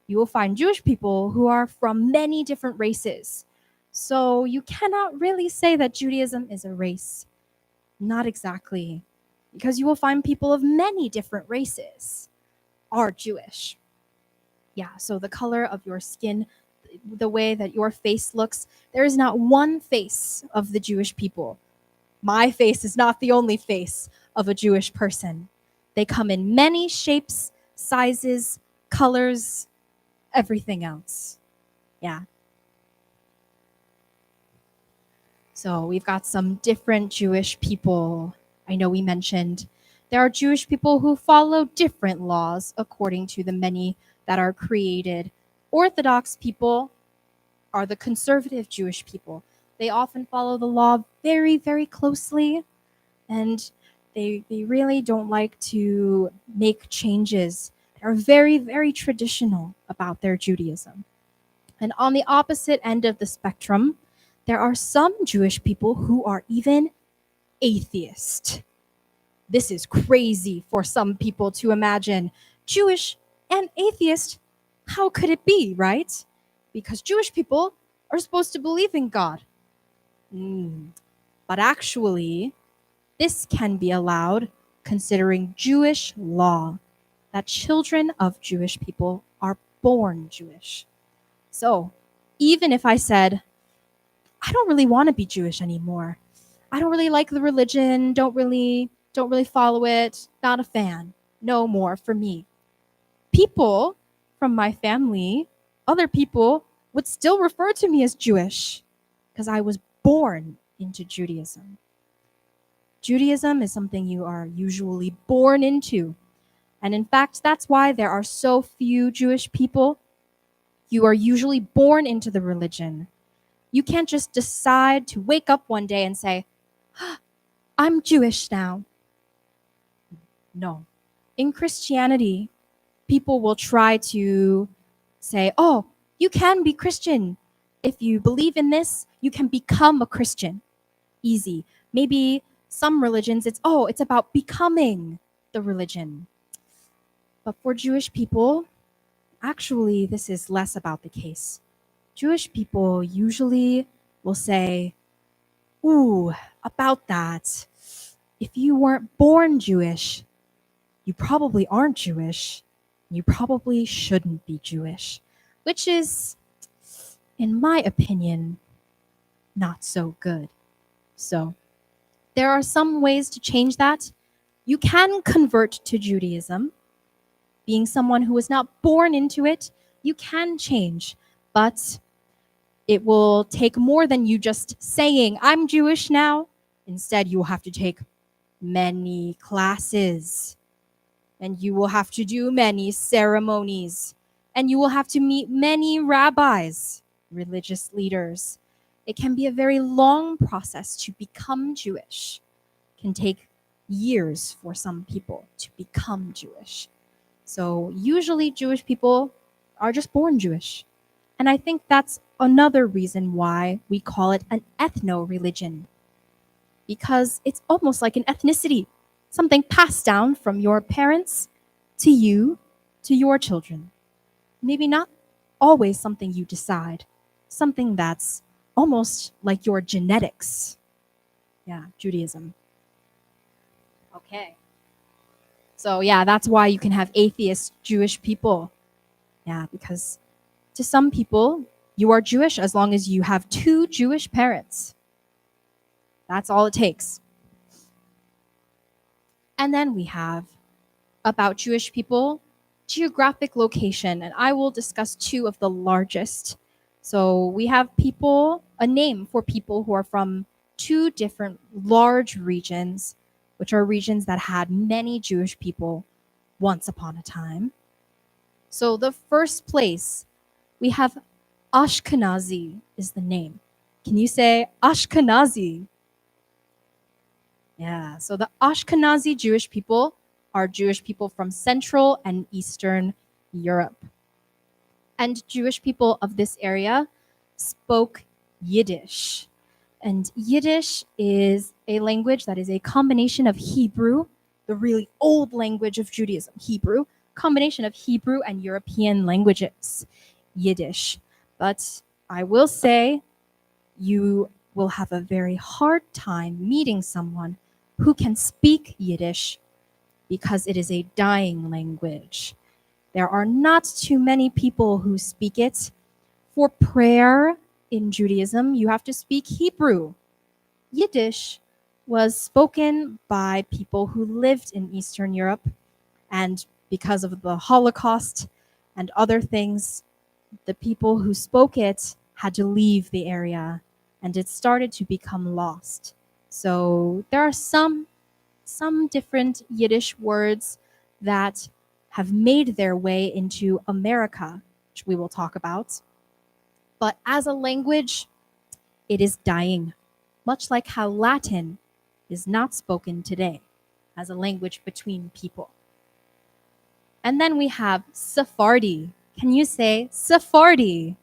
You will find Jewish people who are from many different races. So you cannot really say that Judaism is a race. Not exactly, because you will find people of many different races are Jewish. Yeah, so the color of your skin, the way that your face looks, there is not one face of the Jewish people. My face is not the only face of a Jewish person. They come in many shapes, sizes, colors, everything else. Yeah. So we've got some different Jewish people. I know we mentioned there are Jewish people who follow different laws according to the many that are created. Orthodox people are the conservative Jewish people. They often follow the law very, very closely, and they really don't like to make changes. They're very, very traditional about their Judaism. And on the opposite end of the spectrum, there are some Jewish people who are even atheist. This is crazy for some people to imagine. Jewish and atheist, how could it be, right? Because Jewish people are supposed to believe in God. But actually, this can be allowed considering Jewish law, that children of Jewish people are born Jewish. So even if I said, I don't really want to be Jewish anymore. I don't really like the religion, don't really follow it, not a fan. No more for me. People from my family, other people would still refer to me as Jewish because I was born into Judaism. Judaism is something you are usually born into. And in fact, that's why there are so few Jewish people. You are usually born into the religion. You can't just decide to wake up one day and say, I'm Jewish now. No. In Christianity, people will try to say, oh, you can be Christian. If you believe in this, you can become a Christian. Easy. Maybe some religions, it's about becoming the religion. But for Jewish people, actually, this is less about the case. Jewish people usually will say, about that. If you weren't born Jewish, you probably aren't Jewish. You probably shouldn't be Jewish, which is, in my opinion, not so good. So there are some ways to change that. You can convert to Judaism. Being someone who is not born into it, you can change, but it will take more than you just saying, I'm Jewish now. Instead, you will have to take many classes, and you will have to do many ceremonies, and you will have to meet many rabbis, religious leaders. It can be a very long process to become Jewish. It can take years for some people to become Jewish. So usually Jewish people are just born Jewish. And I think that's another reason why we call it an ethno-religion. Because it's almost like an ethnicity, something passed down from your parents to you, to your children. Maybe not always something you decide, something that's almost like your genetics. Yeah, Judaism. Okay. So yeah, that's why you can have atheist Jewish people. Yeah, because to some people, you are Jewish as long as you have 2 Jewish parents. That's all it takes. And then we have about Jewish people, geographic location, and I will discuss 2 of the largest. So we have a name for people who are from 2 different large regions, which are regions that had many Jewish people once upon a time. So the first place, we have Ashkenazi is the name. Can you say Ashkenazi? Yeah, so the Ashkenazi Jewish people are Jewish people from Central and Eastern Europe. And Jewish people of this area spoke Yiddish. And Yiddish is a language that is a combination of Hebrew, the really old language of Judaism, Hebrew, combination of Hebrew and European languages, Yiddish. But I will say you will have a very hard time meeting someone who can speak Yiddish because it is a dying language. There are not too many people who speak it. For prayer in Judaism, you have to speak Hebrew. Yiddish was spoken by people who lived in Eastern Europe, and because of the Holocaust and other things, the people who spoke it had to leave the area, and it started to become lost. So there are some different Yiddish words that have made their way into America, which we will talk about. But as a language, it is dying, much like how Latin is not spoken today as a language between people. And then we have Sephardi. Can you say Sephardi?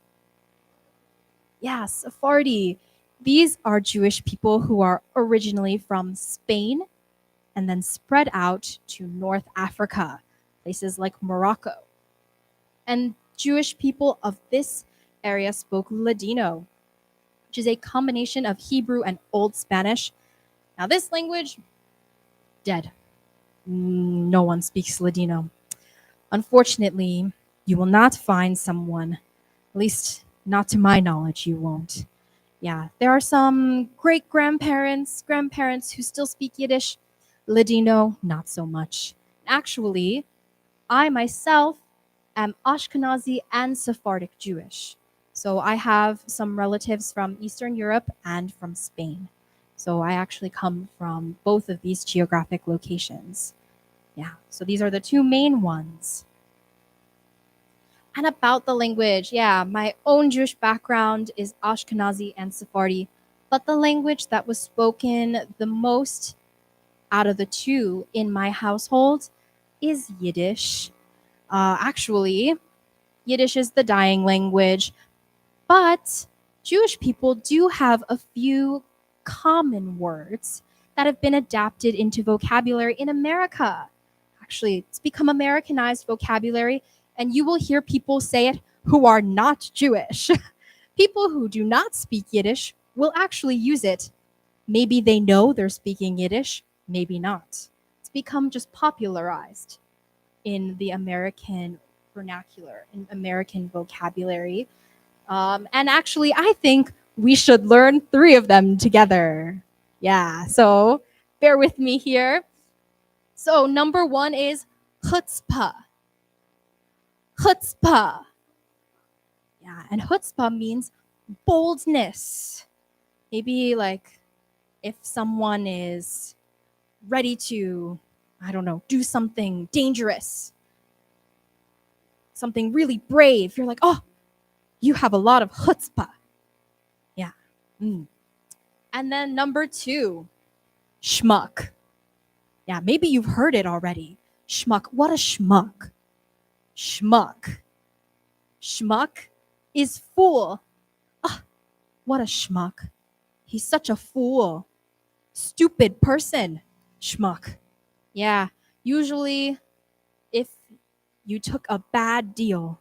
Yeah, Sephardi. These are Jewish people who are originally from Spain and then spread out to North Africa, places like Morocco. And Jewish people of this area spoke Ladino, which is a combination of Hebrew and Old Spanish. Now this language, dead. No one speaks Ladino. Unfortunately, you will not find someone, at least not to my knowledge, you won't. Yeah, there are some great-grandparents, grandparents who still speak Yiddish. Ladino, not so much. Actually, I myself am Ashkenazi and Sephardic Jewish. So I have some relatives from Eastern Europe and from Spain. So I actually come from both of these geographic locations. Yeah, so these are the 2 main ones. And about the language, yeah, my own Jewish background is Ashkenazi and Sephardi, but the language that was spoken the most out of the 2 in my household is Yiddish. Actually, Yiddish is the dying language, but Jewish people do have a few common words that have been adapted into vocabulary in America. Actually, it's become Americanized vocabulary, and you will hear people say it who are not Jewish. People who do not speak Yiddish will actually use it. Maybe they know they're speaking Yiddish, maybe not. It's become just popularized in the American vernacular, in American vocabulary. And actually, I think we should learn 3 of them together. Yeah, so bear with me here. So number 1 is chutzpah. Chutzpah. Yeah, and chutzpah means boldness. Maybe like if someone is ready to, I don't know, do something dangerous, something really brave, you're like, oh, you have a lot of chutzpah. Yeah. And then number 2, schmuck. Yeah, maybe you've heard it already. Schmuck. What a schmuck. Schmuck. Schmuck is fool. Ah, what a schmuck. He's such a fool. Stupid person. Schmuck. Yeah, usually if you took a bad deal,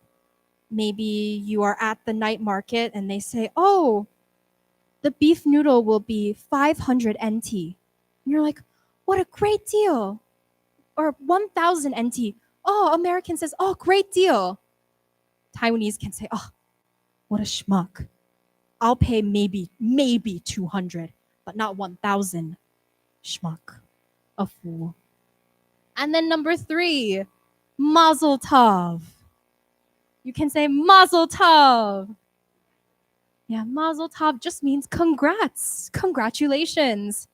maybe you are at the night market and they say, oh, the beef noodle will be 500 NT. And you're like, what a great deal. Or 1,000 NT. Oh, American says, oh, great deal. Taiwanese can say, oh, what a schmuck. I'll pay maybe 200, but not 1,000. Schmuck. A fool. And then number 3, Mazel Tov. You can say Mazel Tov. Yeah, Mazel Tov just means congrats, congratulations.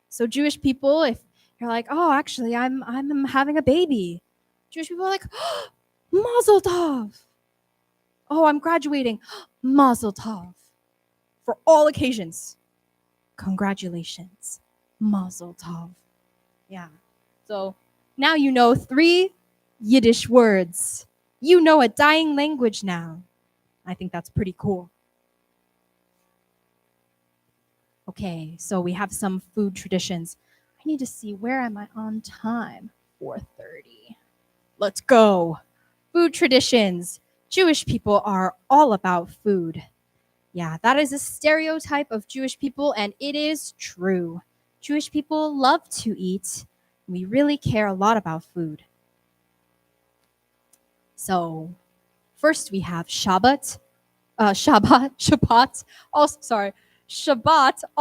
So Jewish people, if you're like, oh, actually, I'm having a baby, Jewish people are like, oh, Mazel Tov. Oh, I'm graduating, Mazel Tov. For all occasions, congratulations, Mazel Tov. Yeah. So now you know 3 Yiddish words. You know a dying language now. I think that's pretty cool. Okay, so we have some food traditions. I need to see, where am I on time? 4:30. Let's go. Food traditions. Jewish people are all about food. Yeah, that is a stereotype of Jewish people, and it is true. Jewish people love to eat. We really care a lot about food. So, first we have Shabbat,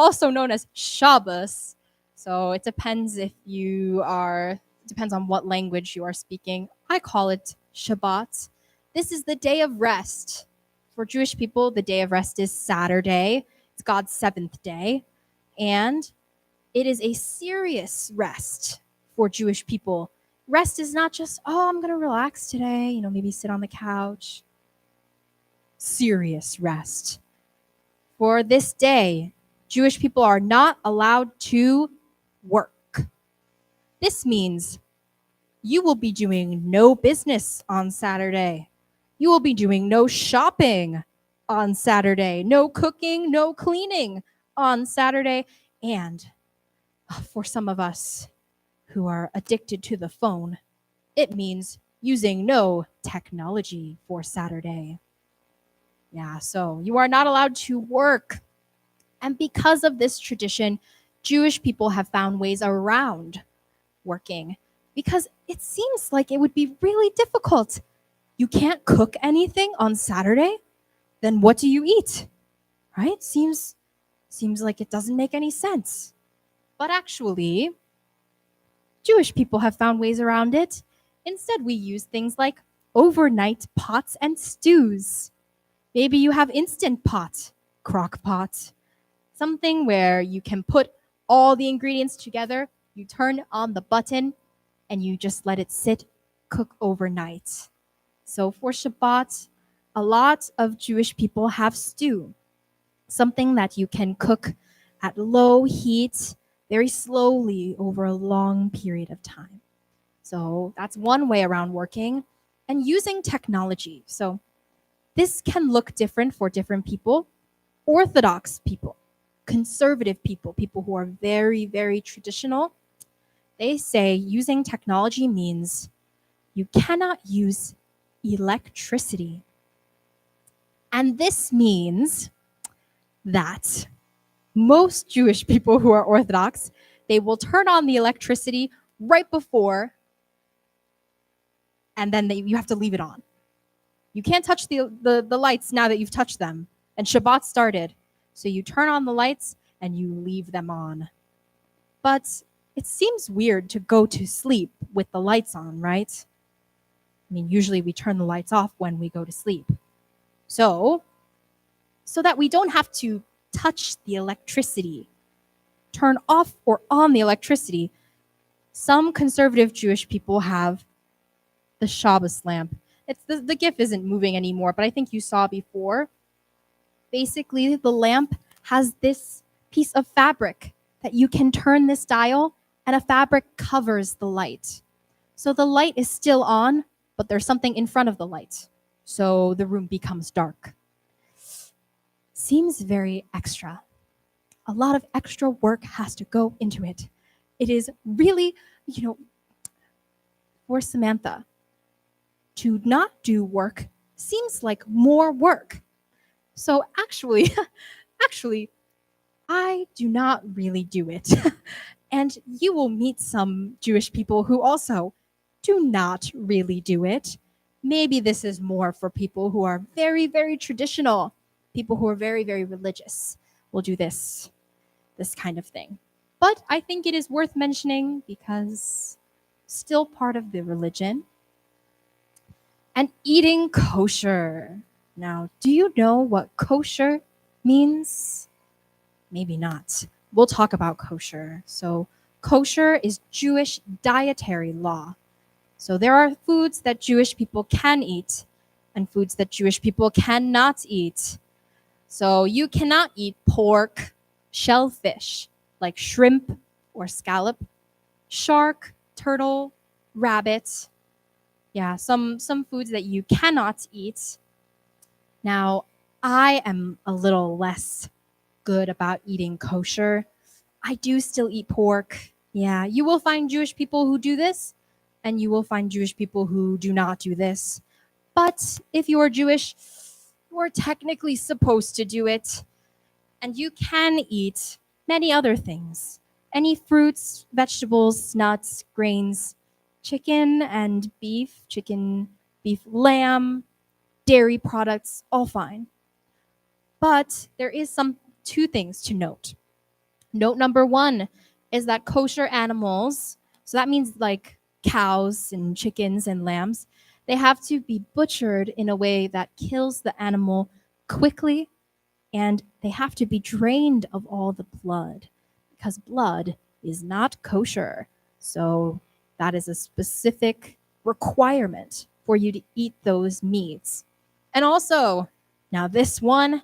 also known as Shabbos. So it depends depends on what language you are speaking. I call it Shabbat. This is the day of rest. For Jewish people, the day of rest is Saturday. It's God's 7th day. And it is a serious rest for Jewish people. Rest is not just, oh, I'm going to relax today, maybe sit on the couch. Serious rest. For this day, Jewish people are not allowed to work. This means you will be doing no business on Saturday. You will be doing no shopping on Saturday, no cooking, no cleaning on Saturday. And for some of us who are addicted to the phone, it means using no technology for Saturday. Yeah, so you are not allowed to work. And because of this tradition, Jewish people have found ways around working because it seems like it would be really difficult. You can't cook anything on Saturday? Then what do you eat? Right? Seems like it doesn't make any sense. But actually, Jewish people have found ways around it. Instead, we use things like overnight pots and stews. Maybe you have Instant Pot, crock pot, something where you can put all the ingredients together, you turn on the button, and you just let it sit, cook overnight. So for Shabbat, a lot of Jewish people have stew, something that you can cook at low heat, very slowly over a long period of time. So that's one way around working. And using technology. So this can look different for different people. Orthodox people, conservative people, people who are very, very traditional, they say using technology means you cannot use electricity. And this means that most Jewish people who are Orthodox, they will turn on the electricity right before, and then you have to leave it on. You can't touch the lights now that you've touched them. And Shabbat started. So you turn on the lights and you leave them on. But it seems weird to go to sleep with the lights on, right? I mean, usually we turn the lights off when we go to sleep. So that we don't have to touch the electricity, turn off or on the electricity, some conservative Jewish people have the Shabbos lamp. The GIF isn't moving anymore, but I think you saw before. Basically, the lamp has this piece of fabric that you can turn this dial, and a fabric covers the light. So the light is still on, but there's something in front of the light. So the room becomes dark. Seems very extra. A lot of extra work has to go into it. It is really, for Samantha, to not do work seems like more work. So actually, I do not really do it. And you will meet some Jewish people who also do not really do it. maybe this is more for people who are very, very traditional, people who are very, very religious will do this kind of thing. But I think it is worth mentioning because still part of the religion. And eating kosher. Now, do you know what kosher means? Maybe not. We'll talk about kosher. So kosher is Jewish dietary law. So there are foods that Jewish people can eat and foods that Jewish people cannot eat. So you cannot eat pork, shellfish, like shrimp or scallop, shark, turtle, rabbit. Yeah, some foods that you cannot eat. Now, I am a little less good about eating kosher. I do still eat pork. Yeah, you will find Jewish people who do this, and you will find Jewish people who do not do this. But if you are Jewish, you are technically supposed to do it. And you can eat many other things. Any fruits, vegetables, nuts, grains, chicken and beef, lamb, dairy products, all fine. But there is two things to note. Note number one is that kosher animals, so that means like cows and chickens and lambs, they have to be butchered in a way that kills the animal quickly, and they have to be drained of all the blood because blood is not kosher. So that is a specific requirement for you to eat those meats. And also, now this one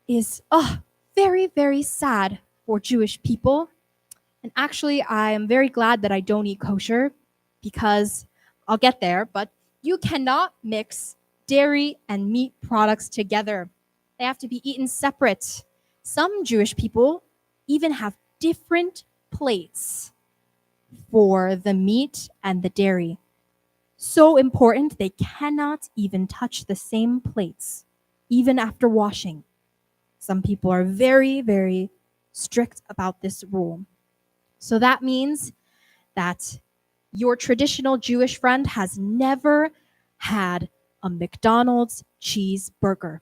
is very, very sad for Jewish people. And actually, I am very glad that I don't eat kosher because I'll get there, but you cannot mix dairy and meat products together. They have to be eaten separate. Some Jewish people even have different plates for the meat and the dairy. So important, they cannot even touch the same plates, even after washing. Some people are very, very strict about this rule. So that means that your traditional Jewish friend has never had a McDonald's cheeseburger.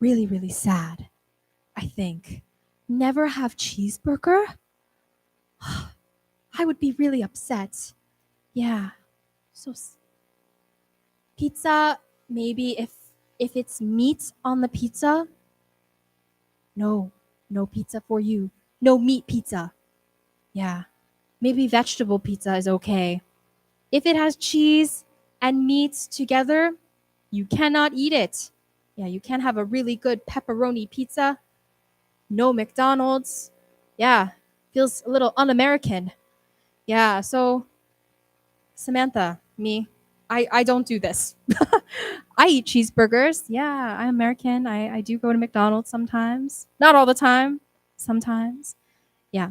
Really, really sad, I think. Never have cheeseburger? I would be really upset. Yeah. So pizza, maybe if it's meat on the pizza, no pizza for you. No meat pizza. Yeah. Maybe vegetable pizza is okay. If it has cheese and meat together, you cannot eat it. Yeah, you can't have a really good pepperoni pizza. No McDonald's. Yeah, feels a little un-American. Yeah, so Samantha, me, I don't do this. I eat cheeseburgers. Yeah, I'm American. I do go to McDonald's sometimes. Not all the time. Sometimes. Yeah.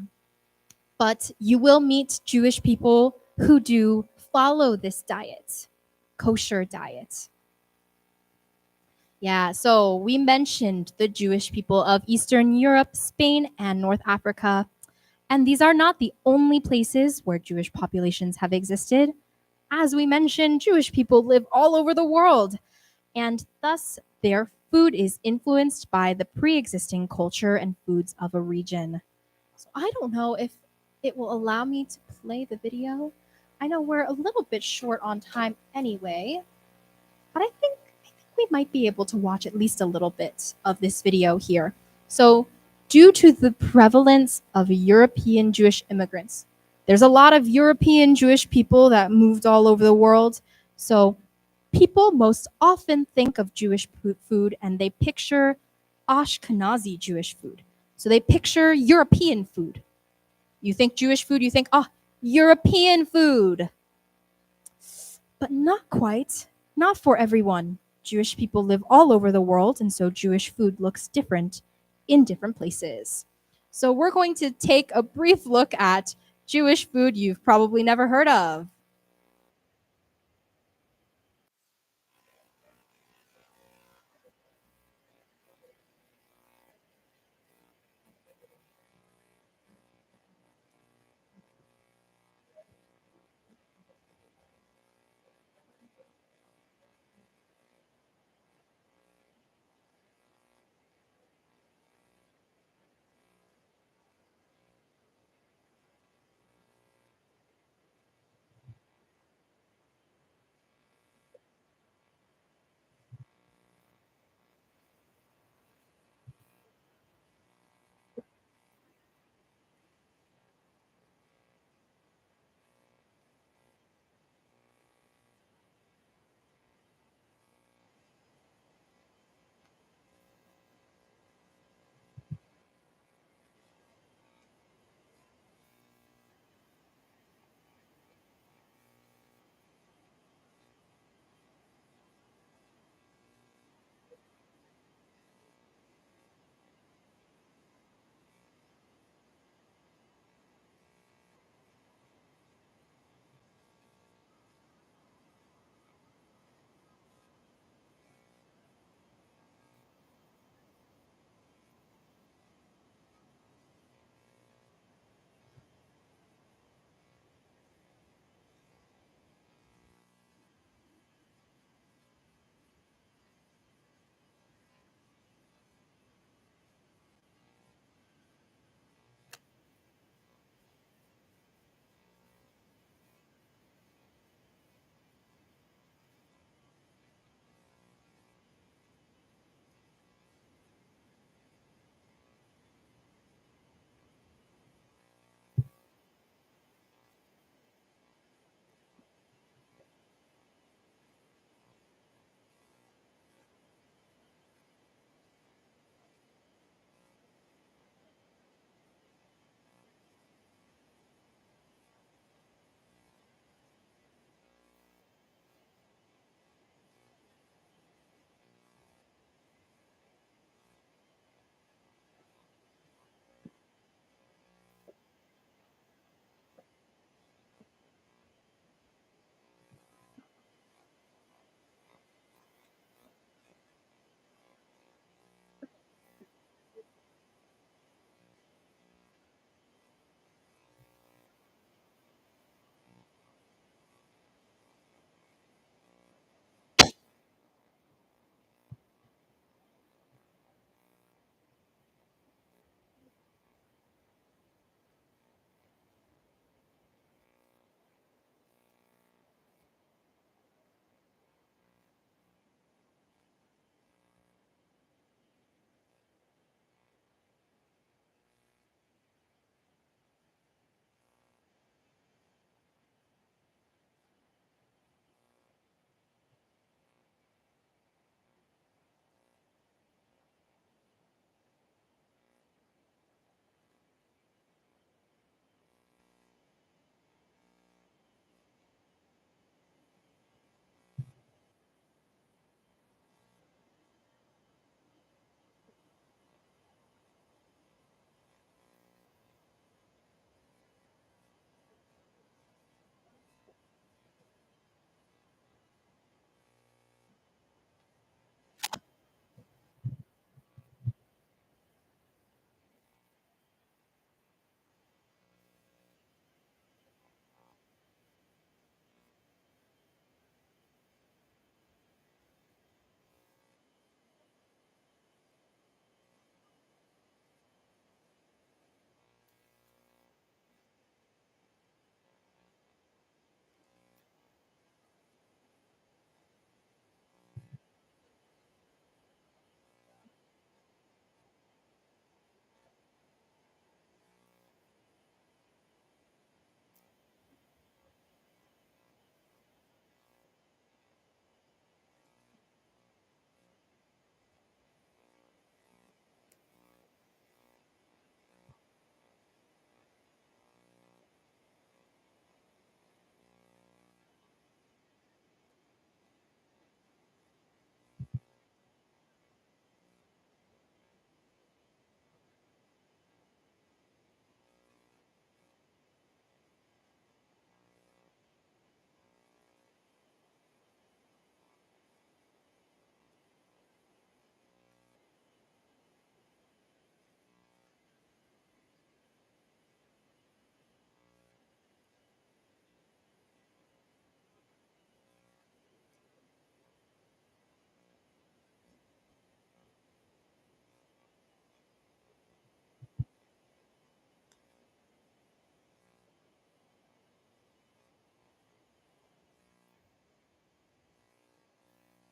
But you will meet Jewish people who do follow this diet, kosher diet. Yeah, so we mentioned the Jewish people of Eastern Europe, Spain, and North Africa. And these are not the only places where Jewish populations have existed. As we mentioned, Jewish people live all over the world, and thus their food is influenced by the pre-existing culture and foods of a region. So I don't know if it will allow me to play the video. I know we're a little bit short on time anyway, but I think we might be able to watch at least a little bit of this video here. So due to the prevalence of European Jewish immigrants, there's a lot of European Jewish people that moved all over the world. So people most often think of Jewish food and they picture Ashkenazi Jewish food. So they picture European food. You think Jewish food, you think, European food. But not quite. Not for everyone. Jewish people live all over the world, and so Jewish food looks different in different places. So we're going to take a brief look at Jewish food you've probably never heard of.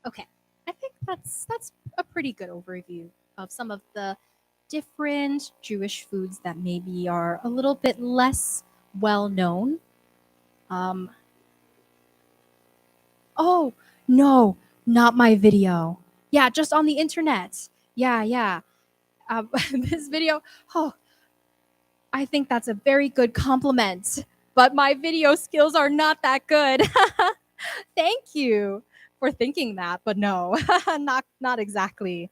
Okay, I think that's a pretty good overview of some of the different Jewish foods that maybe are a little bit less well known. Oh, no, not my video. Yeah, just on the internet. Yeah. This video, I think that's a very good compliment, but my video skills are not that good. Thank you for thinking that, but no, not exactly.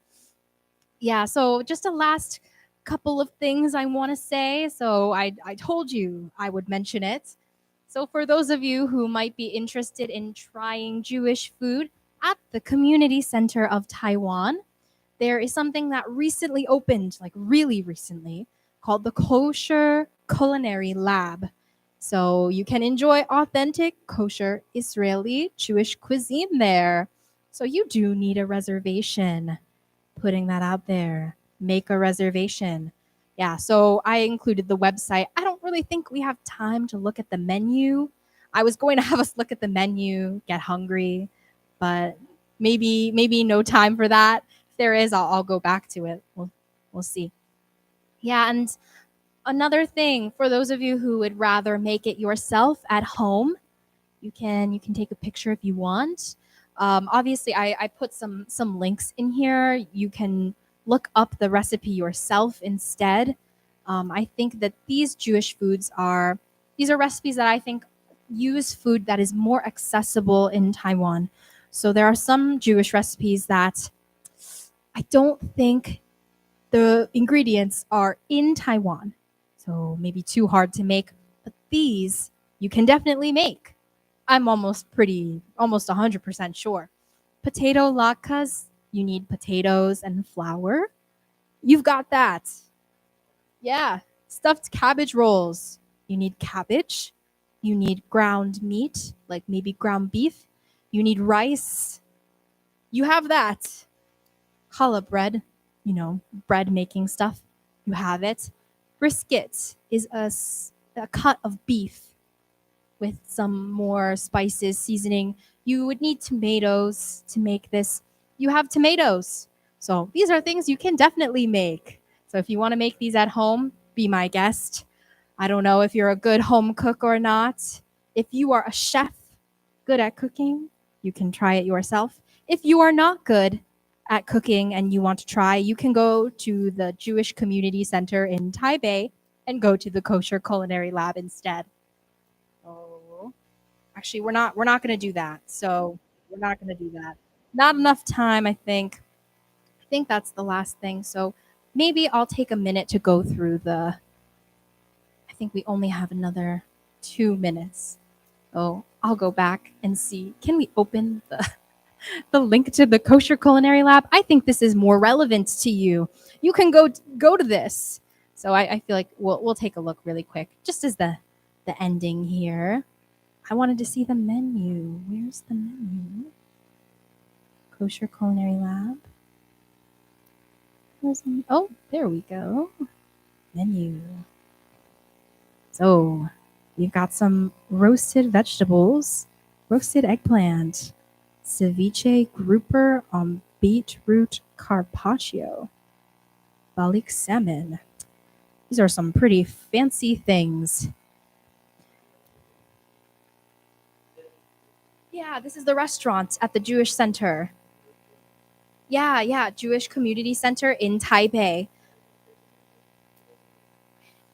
Yeah, so just a last couple of things I want to say. So I told you I would mention it. So for those of you who might be interested in trying Jewish food at the Community Center of Taiwan, there is something that recently opened, like really recently, called the Kosher Culinary Lab. So you can enjoy authentic kosher Israeli Jewish cuisine there. So you do need a reservation. Putting that out there. Make a reservation. Yeah, so I included the website. I don't really think we have time to look at the menu. I was going to have us look at the menu, get hungry, but maybe no time for that. If there is, I'll go back to it. We'll see. Yeah, and another thing for those of you who would rather make it yourself at home, you can take a picture if you want. Obviously, I put some links in here. You can look up the recipe yourself instead. I think that these Jewish foods are recipes that I think use food that is more accessible in Taiwan. So there are some Jewish recipes that I don't think the ingredients are in Taiwan. So maybe too hard to make, but these you can definitely make. I'm almost 100% sure. Potato latkes, you need potatoes and flour. You've got that. Yeah, stuffed cabbage rolls. You need cabbage. You need ground meat, like maybe ground beef. You need rice. You have that. Challah bread, bread making stuff. You have it. Brisket is a cut of beef with some more spices, seasoning. You would need tomatoes to make this. You have tomatoes. So these are things you can definitely make. So if you want to make these at home, be my guest. I don't know if you're a good home cook or not. If you are a chef, good at cooking, you can try it yourself. If you are not good at cooking and you want to try, you can go to the Jewish Community Center in Taipei and go to the Kosher Culinary Lab instead. Oh, actually, we're not going to do that. So we're not going to do that. Not enough time, I think. I think that's the last thing. So maybe I'll take a minute to go through I think we only have another 2 minutes. Oh, I'll go back and see. Can we open the link to the Kosher Culinary Lab? I think this is more relevant to you. You can go to this. So I feel like we'll take a look really quick, just as the ending here. I wanted to see the menu. Where's the menu? Kosher Culinary Lab. Oh, there we go. Menu. So we've got some roasted vegetables, roasted eggplant, ceviche grouper on beetroot carpaccio, balik salmon. These are some pretty fancy things. Yeah, this is the restaurant at the Jewish Center. Yeah, Jewish Community Center in Taipei.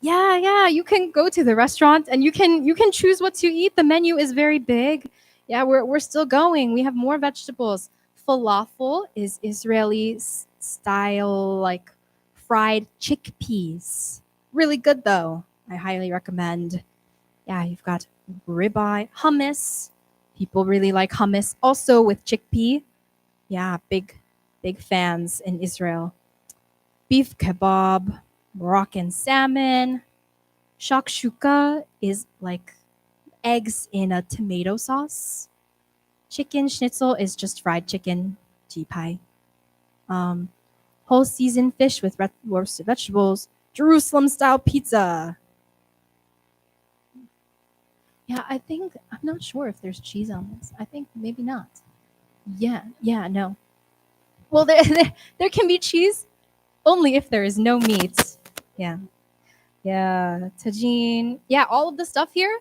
Yeah, you can go to the restaurant and you can choose what to eat. The menu is very big. Yeah, we're still going. We have more vegetables. Falafel is Israeli style, like fried chickpeas. Really good though. I highly recommend. Yeah, you've got ribeye, hummus. People really like hummus, also with chickpea. Yeah, big fans in Israel. Beef kebab, Moroccan salmon. Shakshuka is like eggs in a tomato sauce. Chicken schnitzel is just fried chicken, jipai. Whole seasoned fish with roasted vegetables. Jerusalem style pizza. Yeah, I'm not sure if there's cheese on this. I think maybe not. Yeah, no. Well, there can be cheese only if there is no meat. Yeah. Tajin. Yeah, all of the stuff here,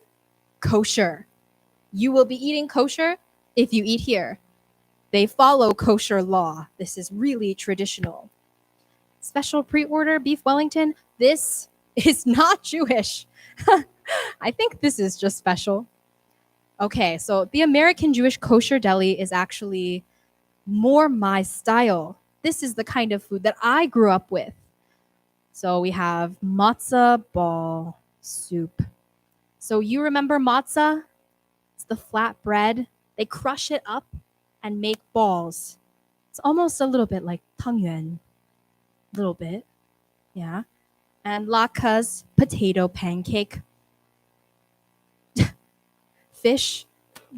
kosher. You will be eating kosher if you eat here. They follow kosher law. This is really traditional. Special pre-order beef Wellington. This is not Jewish. I think this is just special. Okay, so the American Jewish kosher deli is actually more my style. This is the kind of food that I grew up with. So we have matzah ball soup. So you remember matzah? It's the flat bread. They crush it up and make balls. It's almost a little bit like tangyuan. A little bit. Yeah. And latkes, potato pancake. Fish.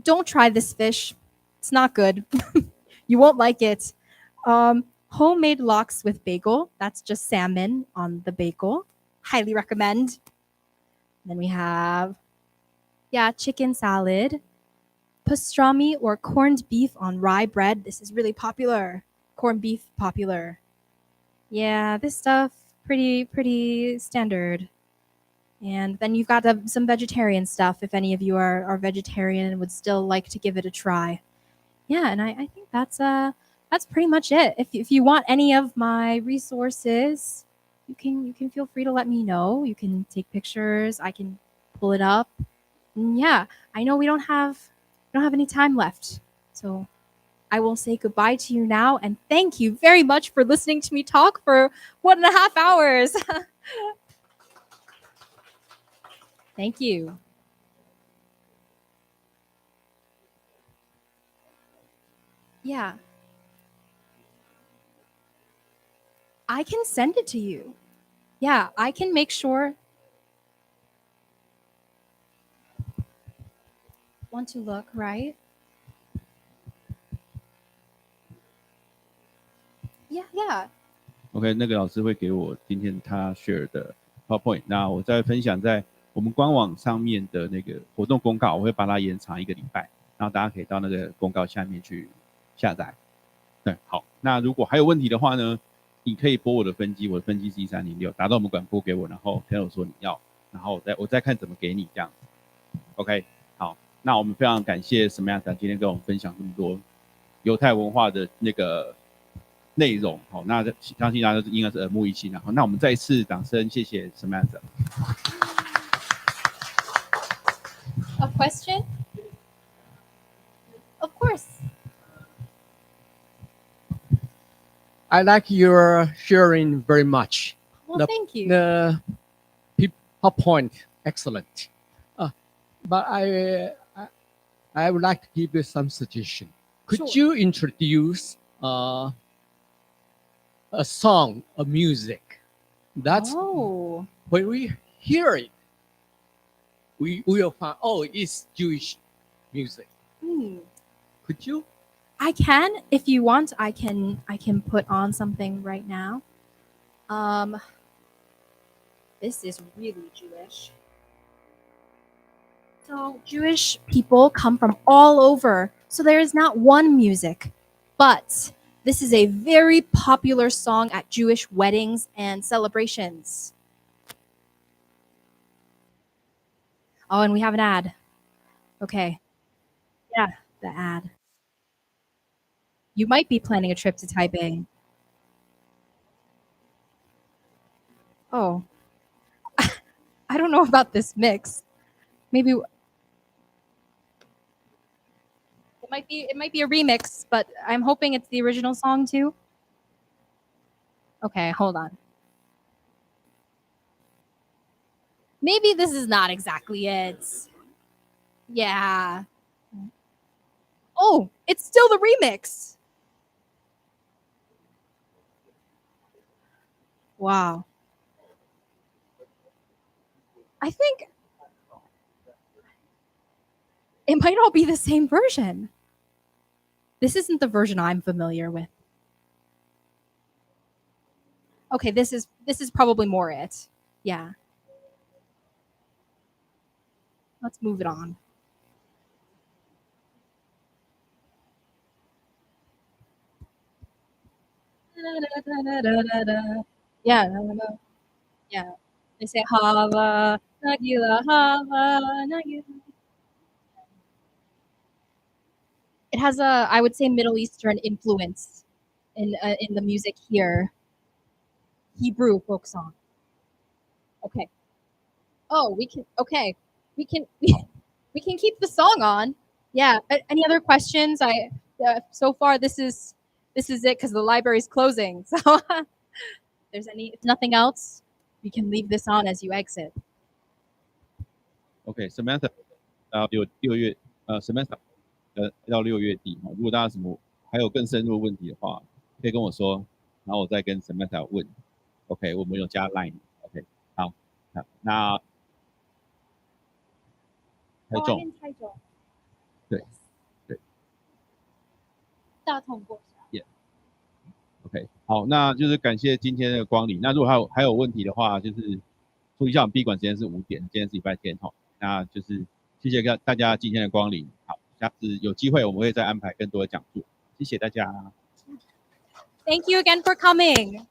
Don't try this fish. It's not good. You won't like it. Homemade lox with bagel. That's just salmon on the bagel. Highly recommend. Then we have, chicken salad. Pastrami or corned beef on rye bread. This is really popular. Corned beef popular. Yeah, this stuff pretty standard. And then you've got some vegetarian stuff if any of you are vegetarian and would still like to give it a try. Yeah, and I think that's pretty much it. If you want any of my resources, you can feel free to let me know. You can take pictures. I can pull it up. And yeah, I know we don't have any time left. So I will say goodbye to you now and thank you very much for listening to me talk for 1.5 hours. Thank you. Yeah. I can send it to you. Yeah, I can make sure. Want to look, right? Yeah. OK， 那个老师会给我今天他 share 的 PowerPoint，那我再分享在我们官网上面的那个活动公告，我会把它延长1个礼拜，然后大家可以到那个公告下面去下载。对，好，那如果还有问题的话呢，你可以拨我的分机，我的分机是1306，打到我们馆拨给我，然后跟我说你要，然后我再看怎么给你这样子。OK， 好，那我们非常感谢 Samantha 今天跟我们分享这么多犹太文化的那个内容，好，那相信大家应该是耳目一新。然后，那我们再一次掌声，谢谢 Samantha。A question? Of course. I like your sharing very much. Well, thank you. The PowerPoint, excellent. But I would like to give you some suggestion. Could you introduce a song, a music? That's when we hear it, we will find, it's Jewish music. Could you? I can, if you want, I can put on something right now. This is really Jewish. So Jewish people come from all over. So there is not one music, but this is a very popular song at Jewish weddings and celebrations. Oh, and we have an ad. Okay. Yeah, the ad. You might be planning a trip to Taipei. Oh, I don't know about this mix. Maybe it might be a remix, but I'm hoping it's the original song too. Okay, hold on. Maybe this is not exactly it. Yeah. Oh, it's still the remix. Wow. I think it might all be the same version. This isn't the version I'm familiar with. Okay, this is probably more it. Yeah. Let's move it on. Yeah, yeah. They say Hava Nagila Hava Nagila. It has a, I would say, Middle Eastern influence in the music here. Hebrew folk song. Okay. Oh, we can. Okay, we can keep the song on. Yeah. Any other questions? So far this is it because the library's closing. So if nothing else, we can leave this on as you exit. OK Samantha 到6月Samantha 到6月底，如果大家还有更深入的问题的话，可以跟我说，然后我再跟 Samantha 问。OK， 我们有加 Line。OK， 好，那台中，对，大同过，Yeah。OK， 好，那就是感谢今天的光临。那如果还有问题的话，就是注意一下，我们闭馆时间是5点，今天是礼拜天哈。那就是谢谢大家今天的光临。好，下次有机会我们会再安排更多的讲座。谢谢大家。Thank you again for coming.